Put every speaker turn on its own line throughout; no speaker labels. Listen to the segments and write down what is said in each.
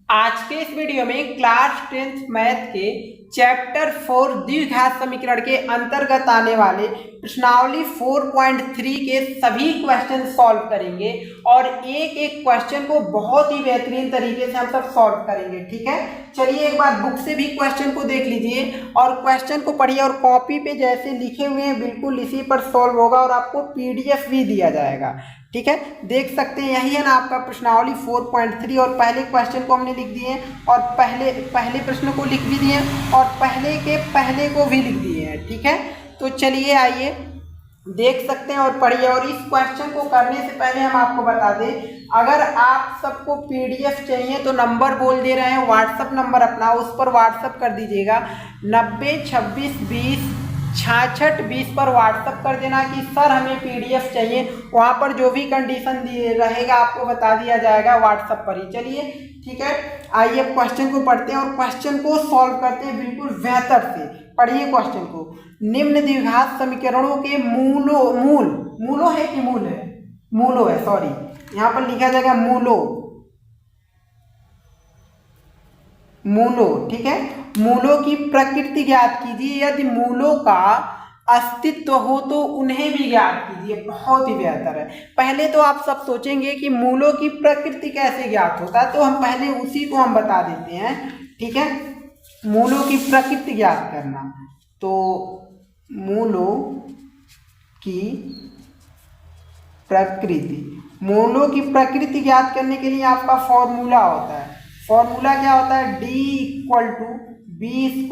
आज के इस वीडियो में क्लास 10th मैथ के चैप्टर 4 द्विघात समीकरण के अंतर्गत आने वाले प्रश्नावली 4.3 के सभी क्वेश्चन सॉल्व करेंगे और एक एक क्वेश्चन को बहुत ही बेहतरीन तरीके से हम सब सॉल्व करेंगे। ठीक है, चलिए एक बार बुक से भी क्वेश्चन को देख लीजिए और क्वेश्चन को पढ़िए और कॉपी पे जैसे लिखे हुए हैं बिल्कुल इसी पर सॉल्व होगा और आपको पीडीएफ भी दिया जाएगा। ठीक है, देख सकते हैं यही है ना आपका प्रश्नावली 4.3 और पहले क्वेश्चन को हमने लिख दिए और पहले प्रश्न को लिख भी दिए और पहले के पहले को भी लिख दिए हैं। ठीक है, तो चलिए आइए देख सकते हैं और पढ़िए। और इस क्वेश्चन को करने से पहले हम आपको बता दें, अगर आप सबको पीडीएफ चाहिए तो नंबर बोल दे रहे हैं, व्हाट्सअप नंबर अपना उस पर व्हाट्सअप कर दीजिएगा 90 26 20 66 20 पर व्हाट्सअप कर देना कि सर हमें पीडीएफ चाहिए। वहाँ पर जो भी कंडीशन रहेगा आपको बता दिया जाएगा व्हाट्सअप पर ही। चलिए ठीक है, आइए क्वेश्चन को पढ़ते हैं और क्वेश्चन को सॉल्व करते हैं बिल्कुल बेहतर से। पढ़िए क्वेश्चन को। निम्न द्विघात समीकरणों के मूलों है कि मूल है, मूलों है, सॉरी यहाँ पर लिखा जाएगा मूलों। ठीक है, मूलों की प्रकृति ज्ञात कीजिए, यदि मूलों का अस्तित्व हो तो उन्हें भी ज्ञात कीजिए। बहुत ही बेहतर है। पहले तो आप सब सोचेंगे कि मूलों की प्रकृति कैसे ज्ञात होता है, तो हम पहले उसी को हम बता देते हैं। ठीक है, मूलों की प्रकृति ज्ञात करना, तो मूलों की प्रकृति ज्ञात करने के लिए आपका फॉर्मूला होता है। फॉर्मूला क्या होता है? D = B² -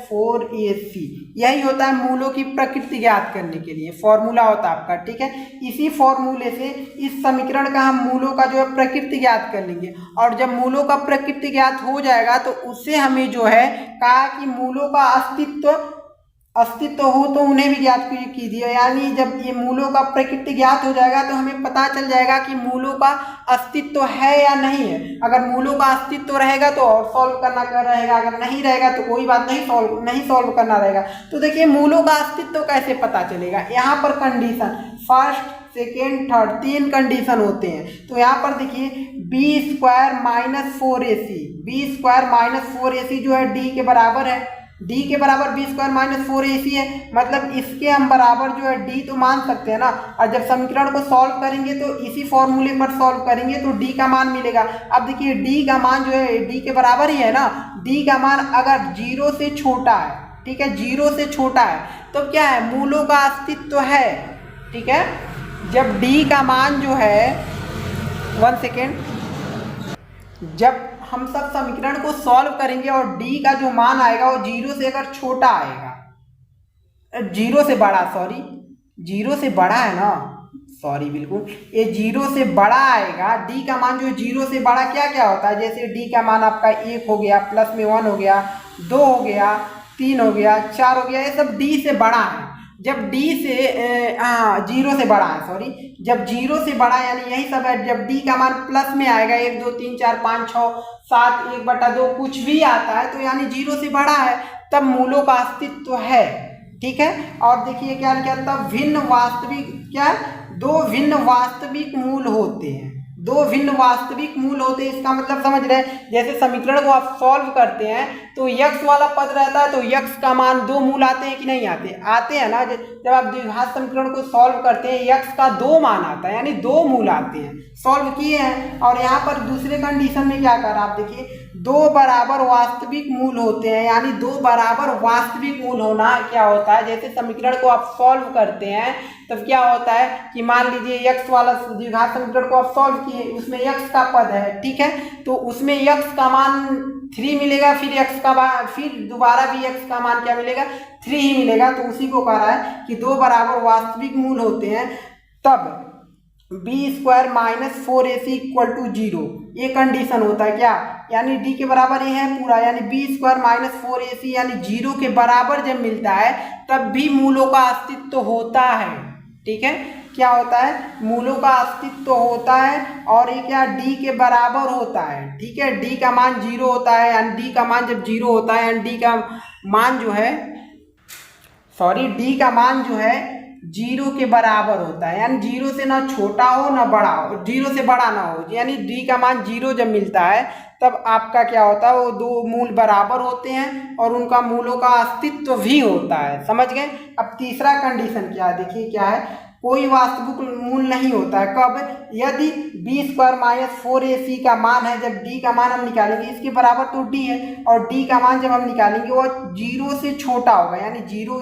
4AC। यही होता है मूलों की प्रकृति ज्ञात करने के लिए फॉर्मूला होता है आपका। ठीक है, इसी फॉर्मूले से इस समीकरण का हम मूलों का जो है प्रकृति ज्ञात कर लेंगे और जब मूलों का प्रकृति ज्ञात हो जाएगा तो उससे हमें जो है कहा कि मूलों का अस्तित्व हो तो उन्हें भी ज्ञात कीजिए। यानी जब ये मूलों का प्रकृति ज्ञात हो जाएगा तो हमें पता चल जाएगा कि मूलों का अस्तित्व है या नहीं है। अगर मूलों का अस्तित्व रहेगा तो और सॉल्व करना रहेगा, अगर नहीं रहेगा तो कोई बात नहीं सॉल्व करना रहेगा। तो देखिए मूलों का अस्तित्व कैसे पता चलेगा, यहाँ पर condition first second third 3 condition होते हैं। तो यहाँ पर देखिए B² - 4AC, B² - 4AC जो है D के बराबर है। D के बराबर B² - 4AC है, मतलब इसके हम बराबर जो है D तो मान सकते हैं ना। और जब समीकरण को सॉल्व करेंगे तो इसी फॉर्मूले पर सॉल्व करेंगे तो D का मान मिलेगा। अब देखिए D का मान जो है D के बराबर ही है ना। D का मान अगर 0 से छोटा है, ठीक है, 0 से छोटा है तो क्या है, मूलों का अस्तित्व है। ठीक है, जब D का मान जो है 1 सेकेंड, जब हम सब समीकरण को सॉल्व करेंगे और D का जो मान आएगा वो 0 से अगर छोटा आएगा, 0 से बड़ा, सॉरी 0 से बड़ा है ना, सॉरी बिल्कुल ये 0 से बड़ा आएगा। D का मान जो 0 से बड़ा क्या क्या होता है, जैसे D का मान आपका 1 हो गया, प्लस में 1 हो गया, 2 हो गया, 3 हो गया, 4 हो गया, ये सब D से बड़ा है। जब D से 0 से बड़ा है, सॉरी जब 0 से बड़ा यानी यही सब है। जब D का मान प्लस में आएगा 1 2 3 4 5 6 7 1/2 कुछ भी आता है तो यानी 0 से बड़ा है, तब मूलों का अस्तित्व है। ठीक है, और देखिए क्या लिखा, तब भिन्न वास्तविक क्या है, 2 भिन्न वास्तविक मूल होते हैं। 2 भिन्न वास्तविक मूल होते हैं, इसका मतलब समझ रहे हैं। जैसे समीकरण को आप सॉल्व करते हैं तो x वाला पद रहता है तो x का मान 2 मूल आते हैं कि नहीं आते हैं ना। जब आप द्विघात समीकरण को सॉल्व करते हैं x का 2 मान आता है, यानी 2 मूल आते हैं। सॉल्व किए हैं और यहाँ पर दूसरे कंडीशन में क्या कर, आप देखिए 2 बराबर वास्तविक मूल होते हैं, यानी 2 बराबर वास्तविक मूल होना क्या होता है, जैसे समीकरण को आप सॉल्व करते हैं तब क्या होता है कि मान लीजिए x वाला द्विघात समीकरण को आप सॉल्व किए, उसमें x का पद है, ठीक है, तो उसमें x का मान 3 मिलेगा, फिर दोबारा भी x का मान क्या मिलेगा, 3 ही मिलेगा। तो उसी को कह रहा है कि 2 बराबर वास्तविक मूल होते हैं तब B² - 4AC = 0, ये कंडीशन होता है क्या, यानी D के बराबर ये है पूरा, यानी B² - 4AC यानी 0 के बराबर जब मिलता है तब भी मूलों का अस्तित्व होता है। ठीक है, क्या होता है, मूलों का अस्तित्व होता है और ये क्या D के बराबर होता है। ठीक है, D का मान 0 होता है, यानी D का मान जब 0 होता है यानी D का मान जो है, सॉरी D का मान जो है 0 के बराबर होता है, यानी 0 से ना छोटा हो ना बड़ा हो, 0 से बड़ा ना हो, यानी D का मान 0 जब मिलता है तब आपका क्या होता है, वो दो मूल बराबर होते हैं और उनका मूलों का अस्तित्व भी होता है। समझ गए। अब तीसरा कंडीशन क्या है, देखिए क्या है, कोई वास्तविक मूल नहीं होता है। कब? यदि बी स्क्वायर माइनस 4ac का मान है, जब d का मान हम निकालेंगे, इसके बराबर तो d है, और d का मान जब हम निकालेंगे वो 0 से छोटा होगा, यानी 0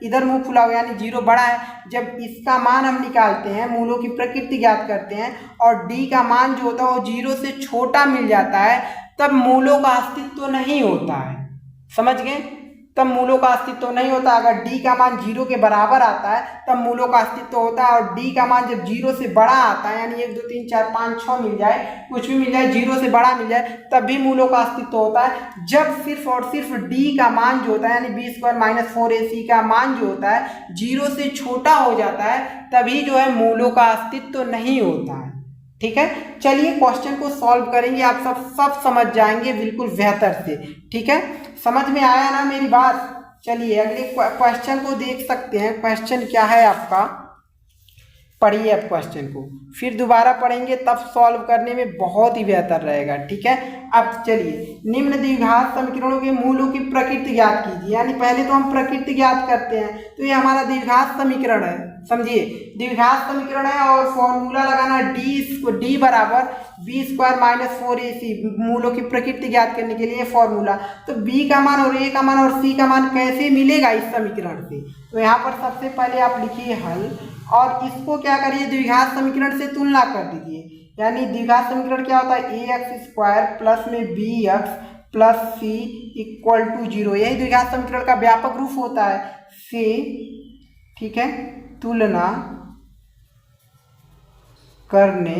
इधर मुंह खुला होगा, यानी 0 बड़ा है। जब इसका मान हम निकालते हैं, मूलों की प्रकृति ज्ञात करते हैं, और d का मान जो होता है वो 0 से छोटा मिल जाता है, तब मूलों का अस्तित्व नहीं होता है। समझ गए। तब मूलों का अस्तित्व नहीं होता। अगर d का मान 0 के बराबर आता है तब मूलों का अस्तित्व होता है, और d का मान जब 0 से बड़ा आता है, यानी 1 2 3 4 5 6 मिल जाए, कुछ भी मिल जाए, 0 से बड़ा मिल जाए, तब भी मूलों का अस्तित्व होता है। जब सिर्फ और सिर्फ d का मान जो होता है, यानी बी स्क्वायर माइनस 4ac का मान जो होता है 0 से छोटा हो जाता है, तभी जो है मूलों का अस्तित्व नहीं होता है। ठीक है, चलिए क्वेश्चन को सॉल्व करेंगे, आप सब समझ जाएंगे बिल्कुल बेहतर से। ठीक है, समझ में आया ना मेरी बात। चलिए अगले क्वेश्चन को देख सकते हैं। क्वेश्चन क्या है आपका, पढ़िए अब क्वेश्चन को, फिर दोबारा पढ़ेंगे, तब सॉल्व करने में बहुत ही बेहतर रहेगा। ठीक है, अब चलिए, निम्न द्विघात समीकरणों के मूलों की प्रकृति ज्ञात कीजिए। यानी पहले तो हम प्रकृति ज्ञात करते हैं, तो ये हमारा द्विघात समीकरण है। समझिए, द्विघात समीकरण है और फॉर्मूला लगाना d बराबर बी स्क्वायर माइनस 4ac, मूलों की प्रकृति ज्ञात करने के लिए फॉर्मूला। तो b का मान और a का मान और c का मान कैसे मिलेगा इस समीकरण से? तो यहाँ पर सबसे पहले आप लिखिए हल, और इसको क्या करिए, द्विघात समीकरण से तुलना कर दीजिए। यानी द्विघात समीकरण क्या होता है, ax स्क्वायर प्लस में bx plus c equal to 0, यही द्विघात समीकरण का व्यापक रूप होता है से। ठीक है, तुलना करने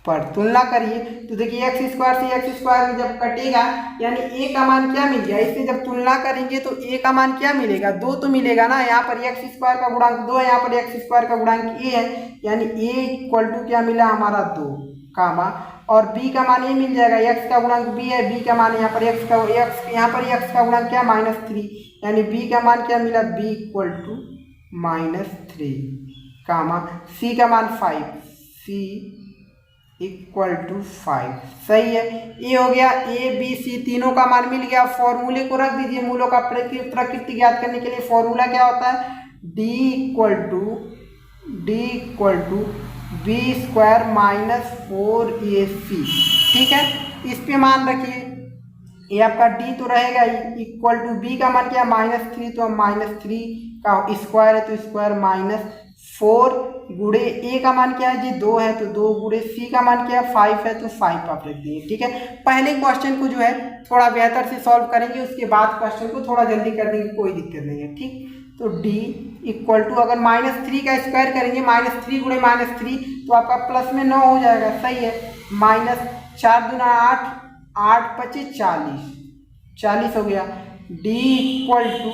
पर, तुलना करिए तो देखिए एक्स स्क्वायर से एक्स स्क्वायर जब कटेगा, यानी ए का मान क्या मिल गया, इससे जब तुलना करेंगे तो ए का मान क्या मिलेगा, 2 तो मिलेगा ना। यहाँ पर एक्स स्क्वायर का गुणांक 2 है, यहाँ पर एक्स स्क्वायर का गुणांक ए है, यानी ए इक्वल टू क्या मिला हमारा 2 कामा, और बी का मान ये मिल जाएगा, एक्स का गुणांक बी है, बी का मान यहाँ पर एक्स का गुणांक क्या -3, यानी बी का मान क्या मिला, बी इक्वल टू -3 कामा, सी का मान 5, सी इक्वल टू 5। सही है, ये हो गया, ए बी सी तीनों का मान मिल गया। फॉर्मूले को रख दीजिए, मूलों का प्रकृति ज्ञात करने के लिए फॉर्मूला क्या होता है, d equal to b square minus 4ac। ठीक है, इस पे मान रखिए, ये आपका d तो रहेगा ही, इक्वल टू b का मान क्या -3, तो -3 का स्क्वायर है तो स्क्वायर -4 गुड़े a का मान क्या है जी 2 है, तो 2 गुड़े c का मान क्या है 5 है, तो 5 आप रख दिए। ठीक है, पहले क्वेश्चन को जो है थोड़ा बेहतर से सॉल्व करेंगे, उसके बाद क्वेश्चन को थोड़ा जल्दी कर देंगे, कोई दिक्कत नहीं है। ठीक, तो d इक्वल टू, अगर -3 का स्क्वायर करेंगे, -3 गुड़े -3 तो आपका प्लस में 9 हो जाएगा। सही है, -4 दूना 8, 8 25 40 हो गया। d इक्वल टू,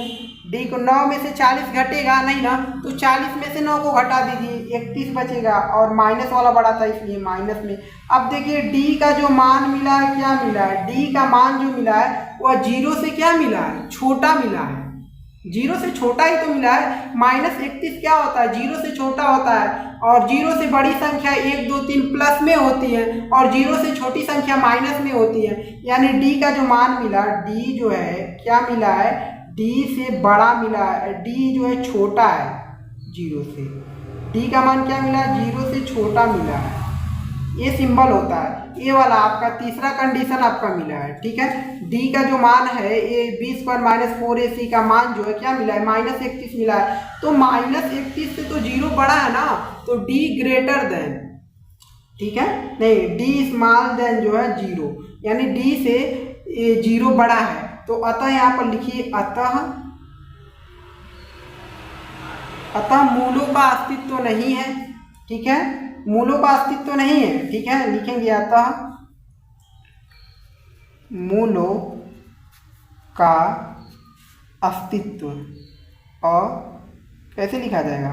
डी को 9 में से 40 घटेगा नहीं ना, तो 40 में से 9 को घटा दीजिए, 31 बचेगा, और माइनस वाला बड़ा था इसलिए माइनस में। अब देखिए डी का जो मान मिला है, क्या मिला है, डी का मान जो मिला है वह 0 से क्या मिला है, छोटा मिला है, 0 से छोटा ही तो मिला है। -31 क्या होता है, 0 से छोटा होता है, और 0 से बड़ी संख्या 1 2 3 प्लस में होती है, और 0 से छोटी संख्या माइनस में होती है। यानी डी का जो मान मिला, डी जो है क्या मिला है, डी से बड़ा मिला है, डी जो है छोटा है 0 से, डी का मान क्या मिला, 0 से छोटा मिला है, ये सिंबल होता है। ये वाला आपका तीसरा कंडीशन आपका मिला है। ठीक है, डी का जो मान है, ये बी स्क्वायर माइनस 4ac का मान जो है क्या मिला है, -31 मिला है। तो -31 से तो 0 बड़ा है ना, तो डी ग्रेटर देन, ठीक है, नहीं, डी स्मॉल देन जो है 0, यानी डी से 0 बड़ा है। तो अतः यहाँ पर लिखिए, अतः मूलों का अस्तित्व नहीं है। ठीक है, मूलों का अस्तित्व नहीं है। ठीक है, लिखेंगे अतः मूलों का अस्तित्व, और कैसे लिखा जाएगा,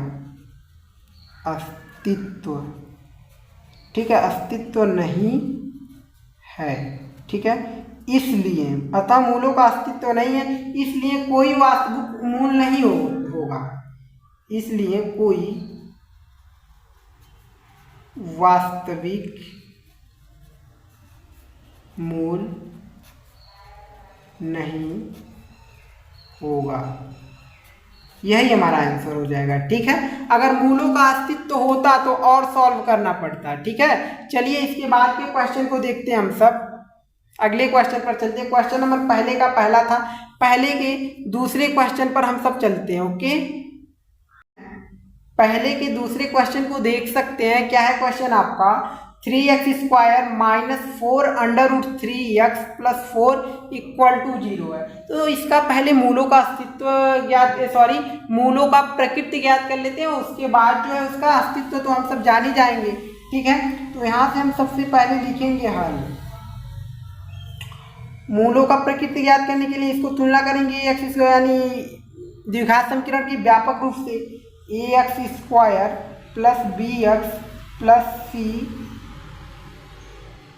अस्तित्व। ठीक है, अस्तित्व नहीं है। ठीक है, इसलिए अतः मूलों का अस्तित्व नहीं है, इसलिए कोई वास्तविक मूल नहीं होगा, इसलिए कोई वास्तविक मूल नहीं होगा। यही हमारा आंसर हो जाएगा। ठीक है, अगर मूलों का अस्तित्व होता तो और सॉल्व करना पड़ता। ठीक है, चलिए इसके बाद के क्वेश्चन को देखते हैं हम सब। अगले क्वेश्चन पर चलते हैं। क्वेश्चन नंबर पहले का पहला था, पहले के दूसरे क्वेश्चन पर हम सब चलते हैं। ओके, पहले के दूसरे क्वेश्चन को देख सकते हैं। क्या है क्वेश्चन आपका, 3x² minus 4 under root 3x plus 4 equal to 0 है। तो इसका पहले मूलों का अस्तित्व ज्ञात मूलों का प्रकृति ज्ञात कर लेते हैं, उसके बाद जो है उसका अस्तित्व तो हम सब जान ही जाएंगे। ठीक है, तो यहाँ से हम सबसे पहले लिखेंगे हल। मूलों का प्रकृति ज्ञात करने के लिए इसको तुलना करेंगे x यानी द्विघात समीकरण की व्यापक रूप से ax² plus bx plus c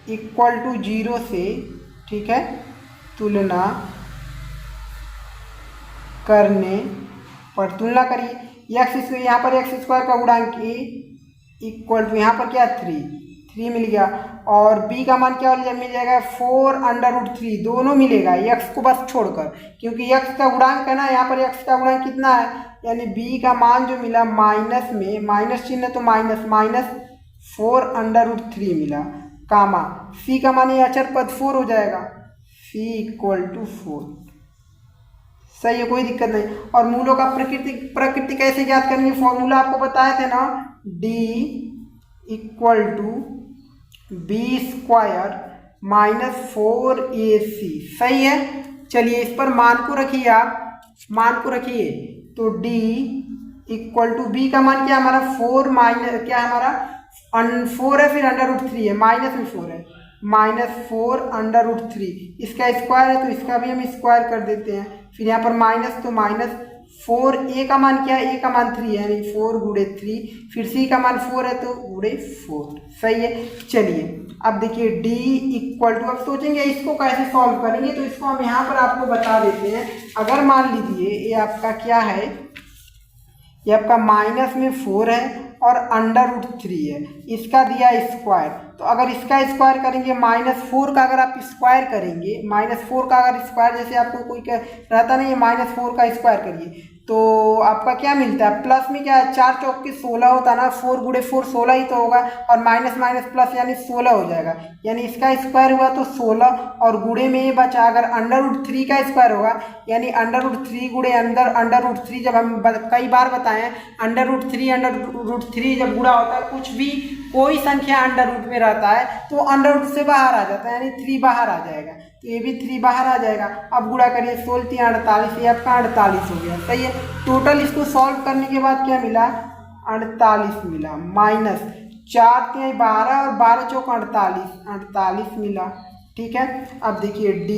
equal to 0 से। ठीक है, तुलना करने पर तुलना करिए x यहाँ पर x² का गुणांक a इक्वल टू यहाँ पर क्या 3 मिल गया, और b का मान क्या मिल जाएगा 4 अंडर रूट 3, दोनों मिलेगा x को बस छोड़कर, क्योंकि x का गुणांक है ना, यहाँ पर x का गुणांक कितना है, यानी b का मान जो मिला माइनस में, माइनस चिन्ह तो माइनस 4 अंडर रूट 3 मिला, कामा c का मान ये अचर पद 4 हो जाएगा, c इक्वल टू 4। सही है, कोई दिक्कत नहीं। और मूलों का प्रकृति कैसे ज्ञात करेंगे, फॉर्मूला आपको बताए थे ना, d equal to b² minus 4ac। सही है, चलिए इस पर मान को रखिए, आप मान को रखिए। तो d इक्वल टू b का मान क्या हमारा 4 माइनस क्या हमारा 4 है, फिर अंडर रूट 3 है, माइनस में 4 है, माइनस 4 अंडर रूट 3, इसका स्क्वायर है तो इसका भी हम स्क्वायर कर देते हैं, फिर यहाँ पर माइनस तो माइनस 4, a का मान क्या है, a का मान 3 है यानी 4 गुणे 3, फिर c का मान 4 है तो गुणे 4। सही है, चलिए अब देखिए d इक्वल टू, अब सोचेंगे इसको कैसे सॉल्व करेंगे, तो इसको हम यहाँ पर आपको बता देते हैं। अगर मान लीजिए ये आपका क्या है, ये आपका माइनस में 4 है और अंडर रूट 3 है, इसका दिया स्क्वायर, तो अगर इसका स्क्वायर करेंगे -4 का अगर आप स्क्वायर करेंगे, -4 का अगर स्क्वायर, जैसे आपको कोई रहता नहीं है -4 का स्क्वायर करिए तो आपका क्या मिलता है, प्लस में क्या है 4 चौक के 16 होता है ना, 4 गुणे 4 16 ही तो होगा, और माइनस माइनस प्लस यानी 16 हो जाएगा, यानी इसका स्क्वायर हुआ तो 16, और गुणे में ये बचा, अगर अंडर रूट 3 का स्क्वायर होगा यानी अंडर रूट 3 गुणे अंडर रूट 3, जब हम कई बार बताएं अंडर रूट 3 जब गुणा होता है, कुछ भी कोई संख्या अंडर रूट में रहता है तो अंडर रूट से बाहर आ जाता है, यानी 3 बाहर आ जाएगा, तो ये भी 3 बाहर आ जाएगा। अब गुणा करिए 16 3 48, ये आपका 48 हो गया। सही है, टोटल इसको सॉल्व करने के बाद क्या मिला 48 मिला, माइनस 4 3 12 और 12 चौक 48 मिला। ठीक है, अब देखिए d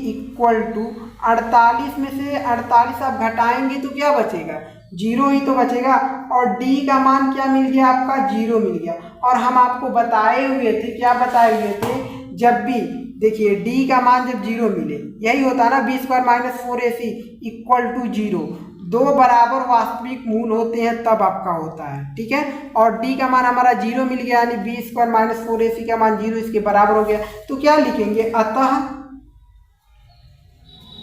इक्वल टू 48 में से 48 आप घटाएंगे तो क्या बचेगा, 0 ही तो बचेगा, और d का मान क्या मिल गया आपका 0 मिल गया। और हम आपको बताए हुए थे, क्या बताए हुए थे, जब भी देखिए d का मान जब 0 मिले, यही होता है ना b² minus 4ac equal to 0, दो बराबर वास्तविक मूल होते हैं तब आपका होता है। ठीक है, और d का मान हमारा 0 मिल गया, यानी b² माइनस 4ac का मान 0 इसके बराबर हो गया, तो क्या लिखेंगे,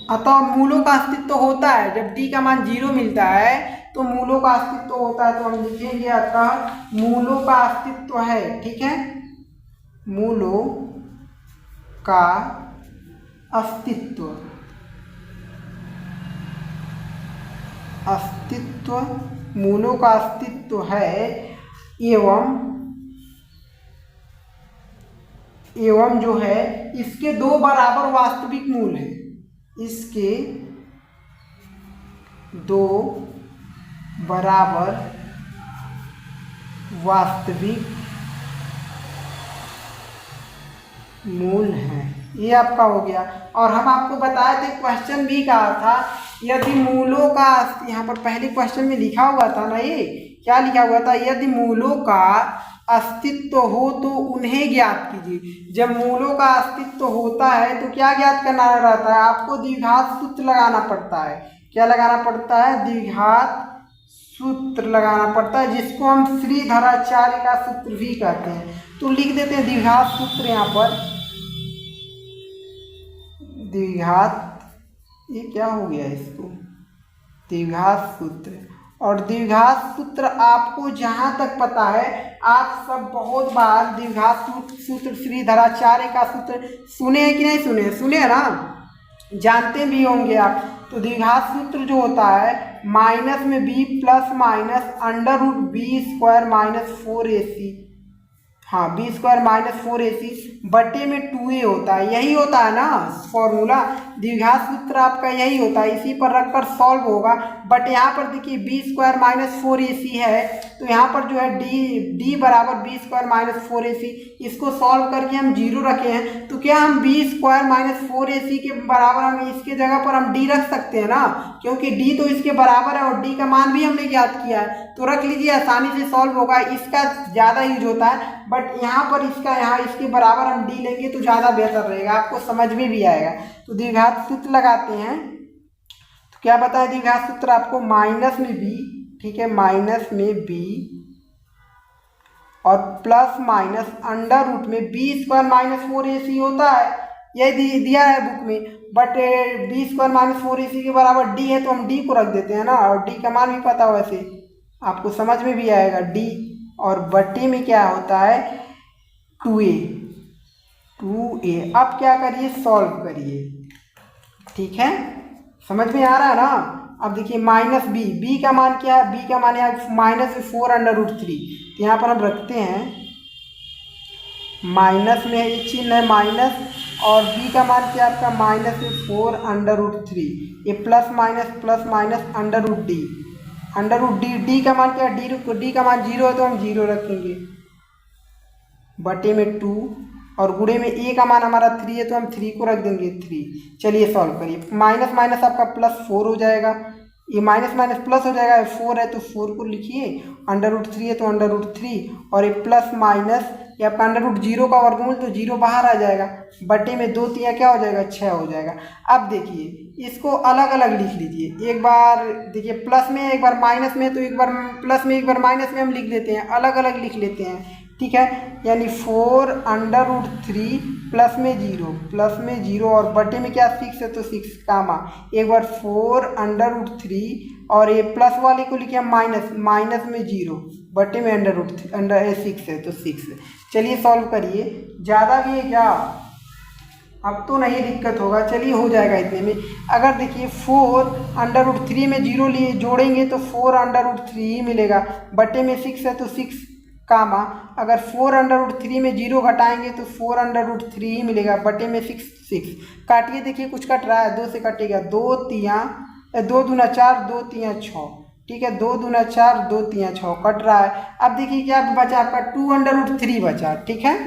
अतः मूलों का अस्तित्व होता है, जब d का मान 0 मिलता है तो मूलों का अस्तित्व होता है, तो हम लिखेंगे अतः मूलों का अस्तित्व है। ठीक है, मूलों का अस्तित्व मूलों का अस्तित्व है, एवं जो है इसके 2 बराबर वास्तविक मूल हैं, इसके 2 बराबर वास्तविक मूल हैं, ये आपका हो गया। और हम आपको बताए थे, क्वेश्चन भी कहा था, यदि मूलों का, यहाँ पर पहले क्वेश्चन में लिखा हुआ था ना, ये क्या लिखा हुआ था, यदि मूलों का अस्तित्व हो तो उन्हें ज्ञात कीजिए। जब मूलों का अस्तित्व होता है तो क्या ज्ञात करना रहता है, आपको द्विघात सूत्र लगाना पड़ता है। क्या लगाना पड़ता है, द्विघात सूत्र लगाना पड़ता है, जिसको हम श्रीधराचार्य का सूत्र भी कहते हैं। तो लिख देते हैं द्विघात सूत्र यहाँ पर, द्विघात, ये क्या हो गया इसको, द्विघात सूत्र। और द्विघात सूत्र आपको जहाँ तक पता है, आप सब बहुत बार द्विघात सूत्र श्रीधराचार्य का सूत्र सुने हैं कि नहीं सुने, सुने हैं ना, जानते भी होंगे आप। तो द्विघात सूत्र जो होता है माइनस में b plus minus under root b square minus 4ac, हाँ बी स्क्वायर माइनस 4ac बटे में 2a होता है, यही होता है ना फॉर्मूला। द्विघात सूत्र आपका यही होता है, इसी पर रखकर सॉल्व होगा। बट यहाँ पर देखिए बी स्क्वायर माइनस 4ac है, तो यहाँ पर जो है d बराबर बी स्क्वायर माइनस 4ac, इसको सॉल्व करके हम 0 रखे हैं, तो क्या हम बी स्क्वायर माइनस 4ac के बराबर हम इसके जगह पर हम d रख सकते हैं ना, क्योंकि d तो इसके बराबर है और d का मान भी हमने ज्ञात किया है, तो रख लीजिए, आसानी से सॉल्व होगा। इसका ज़्यादा यूज होता है, बट यहाँ पर इसका यहाँ इसके बराबर हम d लेंगे तो ज़्यादा बेहतर रहेगा, आपको समझ में भी आएगा। तो द्विघात सूत्र लगाते हैं, तो क्या बताया द्विघात सूत्र आपको, माइनस में b, ठीक है, माइनस में b और प्लस माइनस अंडर रूट में बी स्क्वायर माइनस 4ac होता है, ये दिया है बुक में। But B square minus 4ac के बराबर d है, तो हम d को रख देते हैं ना, और d का मान भी पता हो, वैसे आपको समझ में भी आएगा d। और बटे में क्या होता है 2a। अब क्या करिए, सॉल्व करिए, ठीक है, समझ में आ रहा है ना। अब देखिए माइनस b का मान क्या है, b का मान है माइनस 4 अंडर रूट 3, तो यहाँ पर हम रखते हैं माइनस में ये चिन्ह है माइनस, और b का मान क्या आपका माइनस 4 अंडर रूट 3, ये plus minus under root D का मान क्या है, डी का मान 0 है, तो हम 0 रखेंगे बटे में 2, और गुणे में a का मान हमारा 3 है, तो हम 3 को रख देंगे 3। चलिए सॉल्व करिए, माइनस माइनस आपका प्लस 4 हो जाएगा, ये माइनस माइनस प्लस हो जाएगा, 4 है तो 4 को लिखिए, अंडर रूट 3 है तो अंडर रूट 3, और ये प्लस माइनस ये आपका अंडर रूट 0 का वर्गमूल, तो 0 बाहर आ जाएगा, बटे में 2 3 क्या हो जाएगा 6 हो जाएगा। अब देखिए इसको अलग अलग लिख लीजिए, एक बार देखिए प्लस में एक बार माइनस में, तो एक बार प्लस में एक बार माइनस में हम लिख देते हैं, अलग अलग लिख लेते हैं, ठीक है। यानी 4 अंडर रूट 3 प्लस में 0 और बटे में क्या 6 है, तो 6 कामा, एक बार 4 अंडर रूट 3 और ये प्लस वाले को लिखे माइनस में 0 बटे में अंडर 6 है, तो 6। चलिए सॉल्व करिए, ज़्यादा भी है क्या, अब तो नहीं दिक्कत होगा, चलिए हो जाएगा इतने में। अगर देखिए 4 अंडर रूट 3 में 0 लिए जोड़ेंगे तो 4 अंडर रूट 3 ही मिलेगा, बटे में 6 है तो 6 कामा, अगर 4 अंडर रूट 3 में 0 घटाएंगे तो 4 अंडर रूट 3 ही मिलेगा, बटे में 6 काटिए, देखिए कुछ कट रहा है, 2 से कटेगा, 2 दूना 4 2 3 6, ठीक है, 2 दूना 4 2 3 6 कट रहा है। अब देखिए क्या बचा आपका 2 अंडर रूट 3 बचा, ठीक है,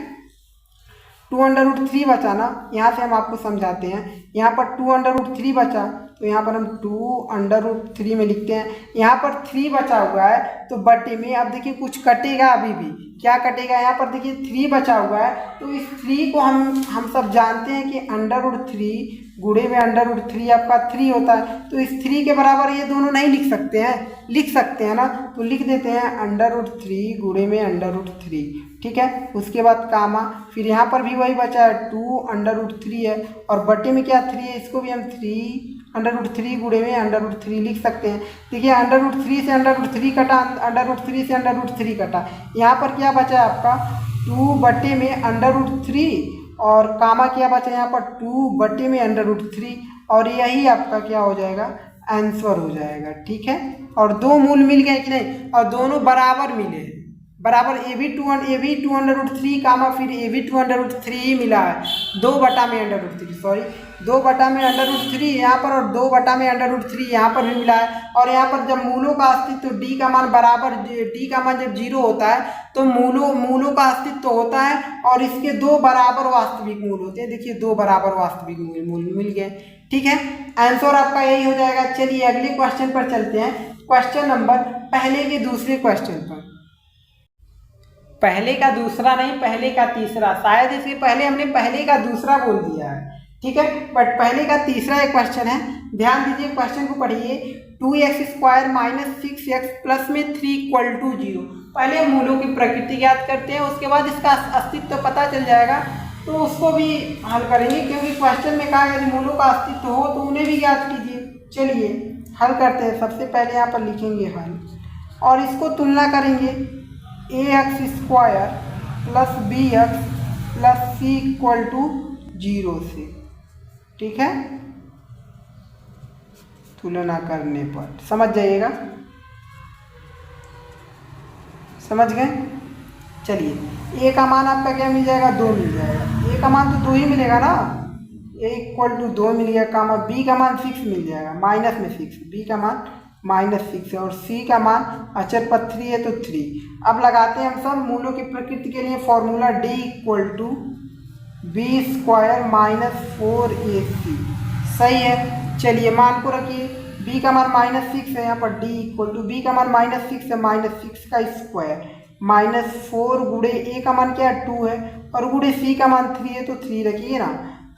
2 अंडर रूट 3 बचा ना, यहाँ से हम आपको समझाते हैं, यहाँ पर 2 अंडर रूट 3 बचा, तो यहाँ पर हम 2 अंडर रूट 3 में लिखते हैं, यहाँ पर 3 बचा हुआ है, तो बटे में अब देखिए कुछ कटेगा, अभी भी क्या कटेगा, यहाँ पर देखिए 3 बचा हुआ है, तो इस 3 को हम सब जानते हैं कि अंडर रूट 3 गुणे में अंडर रूट 3 आपका 3 होता है, तो इस 3 के बराबर ये दोनों नहीं लिख सकते हैं, लिख सकते हैं ना, तो लिख देते हैं अंडर रूट 3 गुणे में अंडर रूट 3, ठीक है। उसके बाद कामा, फिर यहाँ पर भी वही बचा है 2 अंडर रूट 3 है, और बटे में क्या 3 है, इसको भी हम 3 अंडर रूट 3 गुणे में अंडर रूट 3 लिख सकते हैं। देखिए अंडर रूट 3 से अंडर रूट 3 कटा, अंडर रूट 3 से अंडर रूट 3 कटा, यहाँ पर क्या बचा है आपका 2 बटे में अंडर रूट 3, और कामा क्या बचा यहाँ पर 2 बटे में अंडर रूट 3, और यही आपका क्या हो जाएगा, आंसर हो जाएगा, ठीक है। और 2 मूल मिल गए कि नहीं, और दोनों बराबर मिले, बराबर ए भी 2 अंडर रूट 3 कामा, फिर ए भी 2 अंडर रूट 3 ही मिला है, 2 बटा में अंडर रूट 3, सॉरी 2 बटा में अंडर रूट 3 यहाँ पर, और 2 बटा में अंडर रूट 3 यहाँ पर भी मिला है। और यहाँ पर जब मूलों का अस्तित्व, तो डी का मान बराबर, डी का मान जब 0 होता है तो मूलों का अस्तित्व होता है, और इसके 2 बराबर वास्तविक मूल होते हैं, देखिए 2 बराबर वास्तविक मूल मिल गए, ठीक है। आंसर आपका यही हो जाएगा। चलिए अगले क्वेश्चन पर चलते हैं, क्वेश्चन नंबर पहले के दूसरे क्वेश्चन पर, पहले का दूसरा नहीं, पहले का तीसरा, शायद इसके पहले हमने पहले का दूसरा बोल दिया है, ठीक है, बट पहले का तीसरा एक क्वेश्चन है, ध्यान दीजिए, क्वेश्चन को पढ़िए। 2x² माइनस 6x प्लस में 3 = 0। पहले मूलों की प्रकृति ज्ञात करते हैं, उसके बाद इसका अस्तित्व पता चल जाएगा, तो उसको भी हल करेंगे, क्योंकि क्वेश्चन में कहा यदि मूलों का अस्तित्व हो तो उन्हें भी ज्ञात कीजिए। चलिए हल करते हैं। सबसे पहले यहाँ पर लिखेंगे हल और इसको तुलना करेंगे ax² plus bx plus c equal to 0 से। ठीक है, तुलना करने पर समझ जाइएगा, समझ गए। चलिए a का मान आपका क्या मिल जाएगा, 2 मिल जाएगा। a का मान तो 2 ही मिलेगा ना, a इक्वल टू 2 मिल गया। कामा b का मान 6 मिल जाएगा, माइनस में 6, b का मान -6 है और c का मान अचर पद 3 है तो 3। अब लगाते हैं हम सब मूलों की प्रकृति के लिए formula d equal to b² - 4ac। सही है। चलिए मान को रखिए, b का मान -6 है, यहाँ पर d इक्वल टू b का मान -6 है, -6 का स्क्वायर -4 गुणे a का मान क्या है 2 है और गुणे c का मान 3 है तो 3 रखिए ना।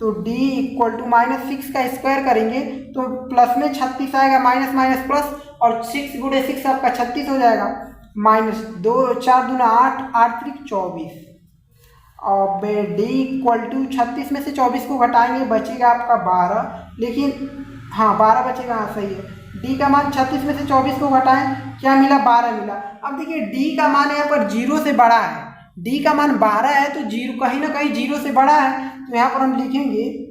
तो d इक्वल टू -6 का स्क्वायर करेंगे तो प्लस में 36 आएगा, माइनस माइनस प्लस, और 6 गुणे 6 आपका 36 हो जाएगा। -2 4 दूना 8, 8 3 24। और d इक्वल टू 36 में से 24 को घटाएंगे बचेगा आपका 12, लेकिन हाँ 12 बचेगा, हाँ सही है। d का मान 36 में से 24 को घटाएं, क्या मिला 12 मिला। अब देखिए d का मान यहाँ पर 0 से बड़ा है, d का मान 12 है तो 0 कहीं ना कहीं 0 से बड़ा है, तो यहाँ पर हम लिखेंगे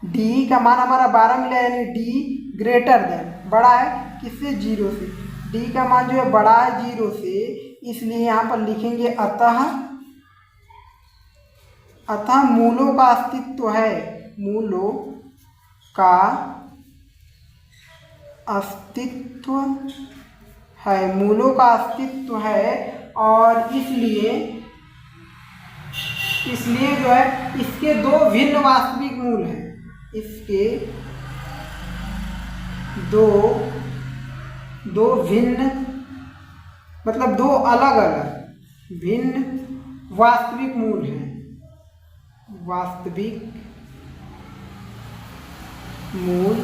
d का मान हमारा 12 मिला, यानी d ग्रेटर देन, बड़ा है किससे 0 से। d का मान जो है बड़ा है 0 से, इसलिए यहाँ पर लिखेंगे अतः मूलों का अस्तित्व है, मूलों का अस्तित्व है, मूलों का अस्तित्व है। और इसलिए जो है इसके 2 भिन्न वास्तविक मूल हैं, इसके दो भिन्न मतलब 2 अलग अलग भिन्न वास्तविक मूल हैं, वास्तविक मूल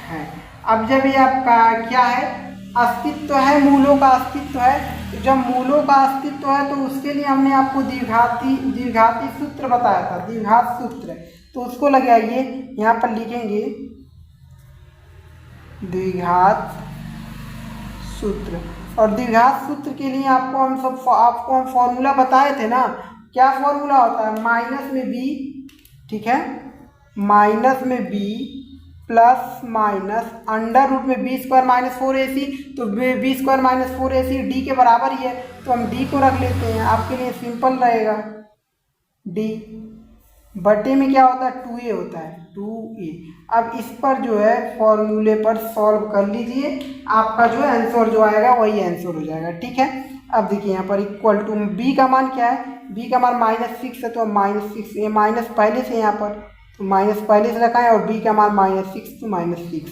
है। अब जब ये आपका क्या है, अस्तित्व है, मूलों का अस्तित्व है, तो जब मूलों का अस्तित्व है तो उसके लिए हमने आपको द्विघाती सूत्र बताया था, द्विघात सूत्र, तो उसको लगाइए। यहाँ पर लिखेंगे द्विघात सूत्र, और द्विघात सूत्र के लिए आपको हम फॉर्मूला बताए थे ना। क्या फॉर्मूला होता है, माइनस में b, ठीक है, माइनस में b plus minus under root में b² - 4ac, तो b² - 4ac d के बराबर ही है, तो हम d को रख लेते हैं, आपके लिए सिंपल रहेगा। d बटे में क्या होता है 2a होता है, 2a। अब इस पर जो है फॉर्मूले पर सॉल्व कर लीजिए, आपका जो है आंसर जो आएगा वही आंसर हो जाएगा। ठीक है, अब देखिए यहाँ पर इक्वल टू b का मान क्या है, b का मान -6 है तो -6, ये माइनस पहले से यहाँ पर, तो माइनस पहले से रखा है, और b का मान -6 तो -6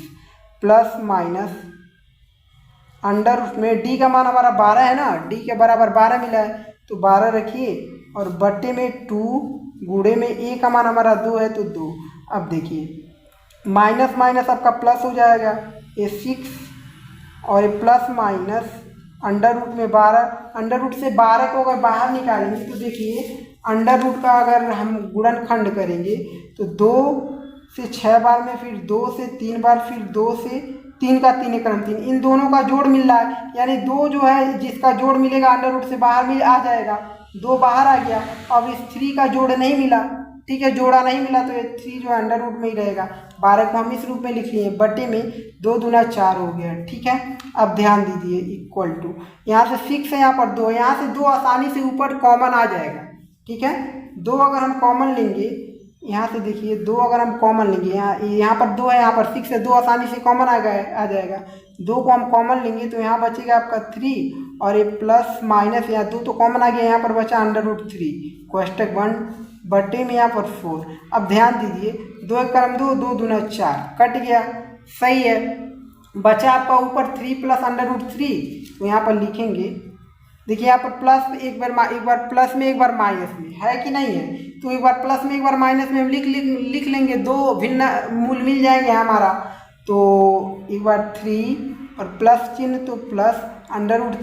प्लस माइनस अंडर रूट में d का मान हमारा 12 है ना, d के बराबर 12 मिला है तो 12 रखिए, और बट्टे में 2 गुणे में a का मान हमारा 2 है तो 2। अब देखिए माइनस माइनस आपका प्लस हो जाएगा, ये 6 और ये प्लस माइनस अंडर रूट में 12, अंडर रूट से 12 को अगर बाहर निकालेंगे तो देखिए अंडर रूट का अगर हम गुणनखंड करेंगे तो 2 से 6 बार में, फिर 2 से 3 बार, फिर 2 से 3 का 3 क्रम 3, इन दोनों का जोड़ मिल रहा है, यानी 2 जो है जिसका जोड़ मिलेगा अंडर रूट से बाहर आ जाएगा, 2 बाहर आ गया। अब इस 3 का जोड़ नहीं मिला, ठीक है, जोड़ा नहीं मिला तो ये 3 जो है अंडर रूट में ही रहेगा। 12 को हम इस रूप में लिख लिए, बटे में 2 दूना 4 हो गया। ठीक है, अब ध्यान दीजिए इक्वल टू, यहाँ से 6 है, यहाँ पर 2, यहाँ से 2 आसानी से ऊपर कॉमन आ जाएगा। ठीक है, 2 अगर हम कॉमन लेंगे, यहाँ से देखिए 2 अगर हम कॉमन लेंगे, यहाँ पर 2 है, यहाँ पर 6 है, 2 आसानी से कॉमन आ जाएगा। 2 को हम कॉमन लेंगे तो यहाँ बचेगा आपका 3, और ये प्लस माइनस, यहाँ 2 तो कॉमन आ गया, यहाँ पर बचा अंडर रूट 3 कोष्टक 1 बटे में यहाँ पर 4। अब ध्यान दीजिए 2 एक क्रम 2, 2 दूना 4 कट गया, सही है। बचा आपका ऊपर 3 प्लस अंडर रूट 3, तो यहाँ पर लिखेंगे, देखिए यहाँ पर प्लस एक बार प्लस में एक बार माइनस में है कि नहीं है, तो एक बार प्लस में एक बार माइनस में हम लिख लेंगे, 2 भिन्न मूल मिल जाएंगे हमारा। तो एक बार 3 और प्लस चिन्ह तो प्लस अंडर रूट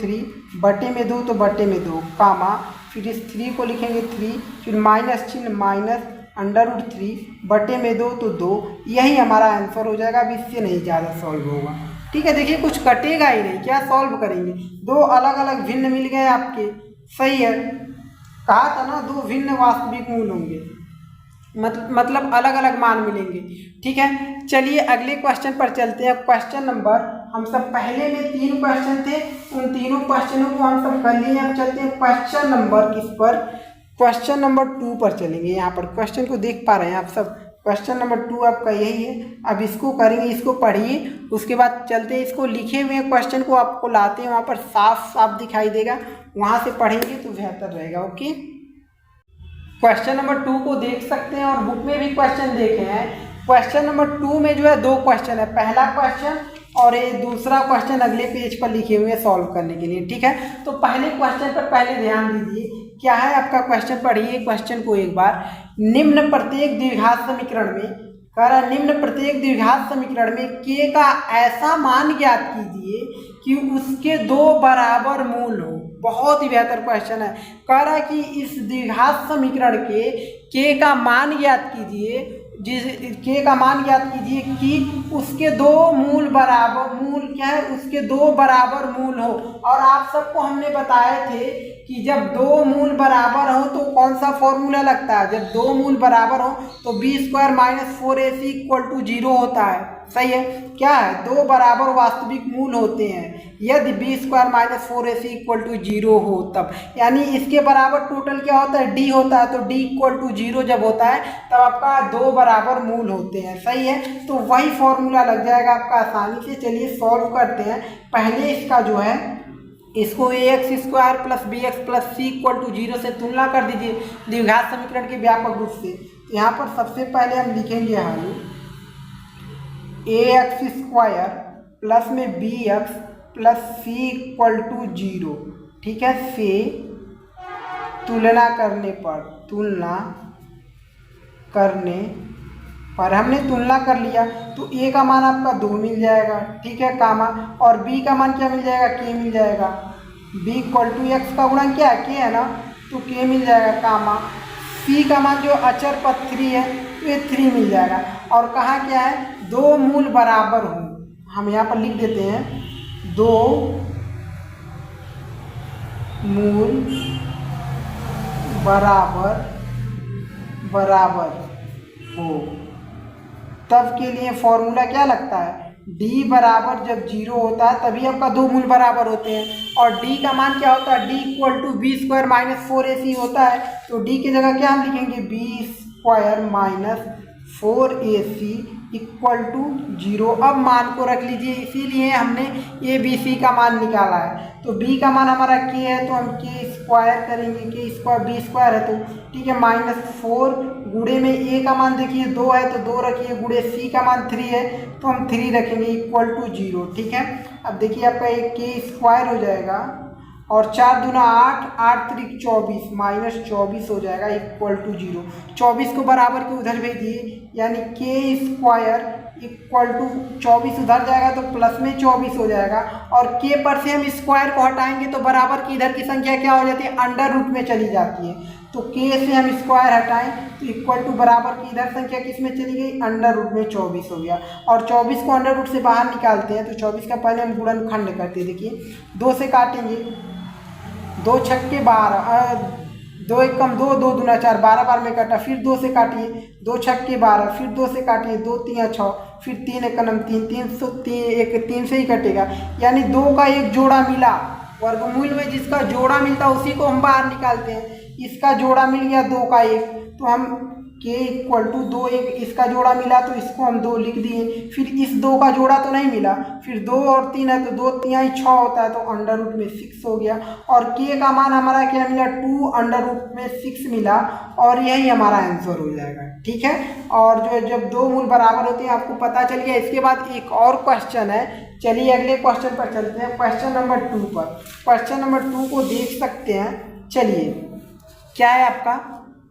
3 बटे में 2 तो बटे में 2 कामा फिर इस 3 को लिखेंगे 3, फिर माइनस चिन्ह माइनस √3 बटे में 2 तो 2, यही हमारा आंसर हो जाएगा। अब इससे नहीं ज़्यादा सॉल्व होगा। ठीक है, देखिए कुछ कटेगा ही नहीं, क्या सॉल्व करेंगे, दो अलग अलग भिन्न मिल गए आपके। सही है, कहा था ना दो भिन्न वास्तविक मूल होंगे, मतलब अलग अलग मान मिलेंगे। ठीक है, चलिए अगले क्वेश्चन पर चलते हैं। क्वेश्चन नंबर, हम सब पहले में 3 क्वेश्चन थे, उन तीनों क्वेश्चनों को हम सब कर लिए। अब चलते हैं क्वेश्चन नंबर किस पर, क्वेश्चन नंबर 2 पर चलेंगे। यहाँ पर क्वेश्चन को देख पा रहे हैं आप सब, क्वेश्चन नंबर 2 आपका यही है। अब इसको करेंगे, इसको पढ़िए, उसके बाद चलते हैं इसको लिखे हुए क्वेश्चन को आपको लाते हैं, वहाँ पर साफ साफ दिखाई देगा, वहाँ से पढ़ेंगे तो बेहतर रहेगा। ओके, क्वेश्चन नंबर 2 को देख सकते हैं और बुक में भी क्वेश्चन देखे हैं। क्वेश्चन नंबर 2 में जो है 2 क्वेश्चन है, पहला क्वेश्चन और ये दूसरा क्वेश्चन अगले पेज पर लिखे हुए हैं सॉल्व करने के लिए। ठीक है, तो पहले क्वेश्चन पर पहले ध्यान दीजिए, क्या है आपका क्वेश्चन, पढ़िए क्वेश्चन को एक बार। निम्न प्रत्येक द्विघात समीकरण में, कह रहा निम्न प्रत्येक द्विघात समीकरण में k का ऐसा मान ज्ञात कीजिए कि उसके 2 बराबर मूल हो। बहुत ही बेहतर क्वेश्चन है। कह रहा कि इस द्विघात समीकरण के k का मान ज्ञात कीजिए, जिस k का मान ज्ञात कीजिए कि उसके 2 मूल बराबर, मूल क्या है, उसके 2 बराबर मूल हो। और आप सबको हमने बताए थे कि जब 2 मूल बराबर हो तो कौन सा फॉर्मूला लगता है, जब 2 मूल बराबर हो तो b² - 4ac = 0 होता है। सही है, क्या है, 2 बराबर वास्तविक मूल होते हैं यदि b² - 4ac = 0 हो तब, यानी इसके बराबर टोटल क्या होता है, d होता है। तो d = 0 जब होता है तब आपका 2 बराबर मूल होते हैं। सही है, तो वही फॉर्मूला लग जाएगा आपका आसानी से। चलिए सॉल्व करते हैं। पहले इसका जो है, इसको ax² + bx + c = 0 से तुलना कर दीजिए द्विघात समीकरण के व्यापक रूप से। तो यहाँ पर सबसे पहले हम लिखेंगे हल ax² प्लस में bx + c = 0। ठीक है, से तुलना करने पर हमने तुलना कर लिया तो a का मान आपका 2 मिल जाएगा। ठीक है, कामा, और b का मान क्या मिल जाएगा, k मिल जाएगा। b = x का गुणन क्या है, k है ना, तो k मिल जाएगा, कामा। c का मान जो अचर पद 3 है तो ये 3 मिल जाएगा। और कहाँ क्या है, 2 मूल बराबर हो, हम यहाँ पर लिख देते हैं 2 मूल बराबर हो, तब के लिए फॉर्मूला क्या लगता है, d बराबर जब 0 होता है तभी आपका 2 मूल बराबर होते हैं। और d का मान क्या होता है, d = b² - 4ac होता है। तो d की जगह क्या हम लिखेंगे, b² - 4ac = 0। अब मान को रख लीजिए, इसीलिए हमने a b c का मान निकाला है। तो b का मान हमारा k है तो हम k² करेंगे, k² b² है तो ठीक है, -4 गुणे में a का मान देखिए 2 है तो 2 रखिए, गुणे c का मान 3 है तो हम 3 रखेंगे = 0। ठीक है, अब देखिए आपका एक k² हो जाएगा और 4 दूना 8, 8 त्रिक 24, -24 हो जाएगा = 0। 24 को बराबर के उधर भेजिए, यानी k² = 24 उधर जाएगा तो प्लस में 24 हो जाएगा। और k पर से हम स्क्वायर को हटाएंगे तो बराबर की इधर की संख्या क्या हो जाती है, अंडर रूट में चली जाती है। तो k से हम स्क्वायर हटाएं तो बराबर की इधर संख्या किस में चली गई, अंडर रूट में 24 हो गया। और 24 को अंडर रूट से बाहर निकालते हैं तो 24 का पहले हम गुणनखंड करते हैं। देखिए 2 से काटेंगे, 2 छक्के 12, 2 एक कम 2, 2 दूना 4, 12 बार में काटा, फिर 2 से काटिए, 2 छक्के 12, फिर 2 से काटिए, 2 तिया 6, फिर 3 एक कलम 3, 3 से ही कटेगा, यानी 2 का एक जोड़ा मिला। वर्गमूल में जिसका जोड़ा मिलता है उसी को हम बाहर निकालते हैं। इसका जोड़ा मिल गया 2 का 1, तो हम k = 2, एक इसका जोड़ा मिला तो इसको हम 2 लिख दिए। फिर इस 2 का जोड़ा तो नहीं मिला, फिर 2 और 3 है तो 2 तिहाई 6 होता है तो अंडर रूट में 6 हो गया। और k का मान हमारा क्या मिला, 2 अंडर रूट में 6 मिला, और यही हमारा आंसर हो जाएगा। ठीक है, और जो जब 2 मूल बराबर होते हैं आपको पता चल गया। इसके बाद एक और क्वेश्चन है, चलिए अगले क्वेश्चन पर चलते हैं, क्वेश्चन नंबर 2 पर। क्वेश्चन नंबर 2 को देख सकते हैं। चलिए क्या है आपका,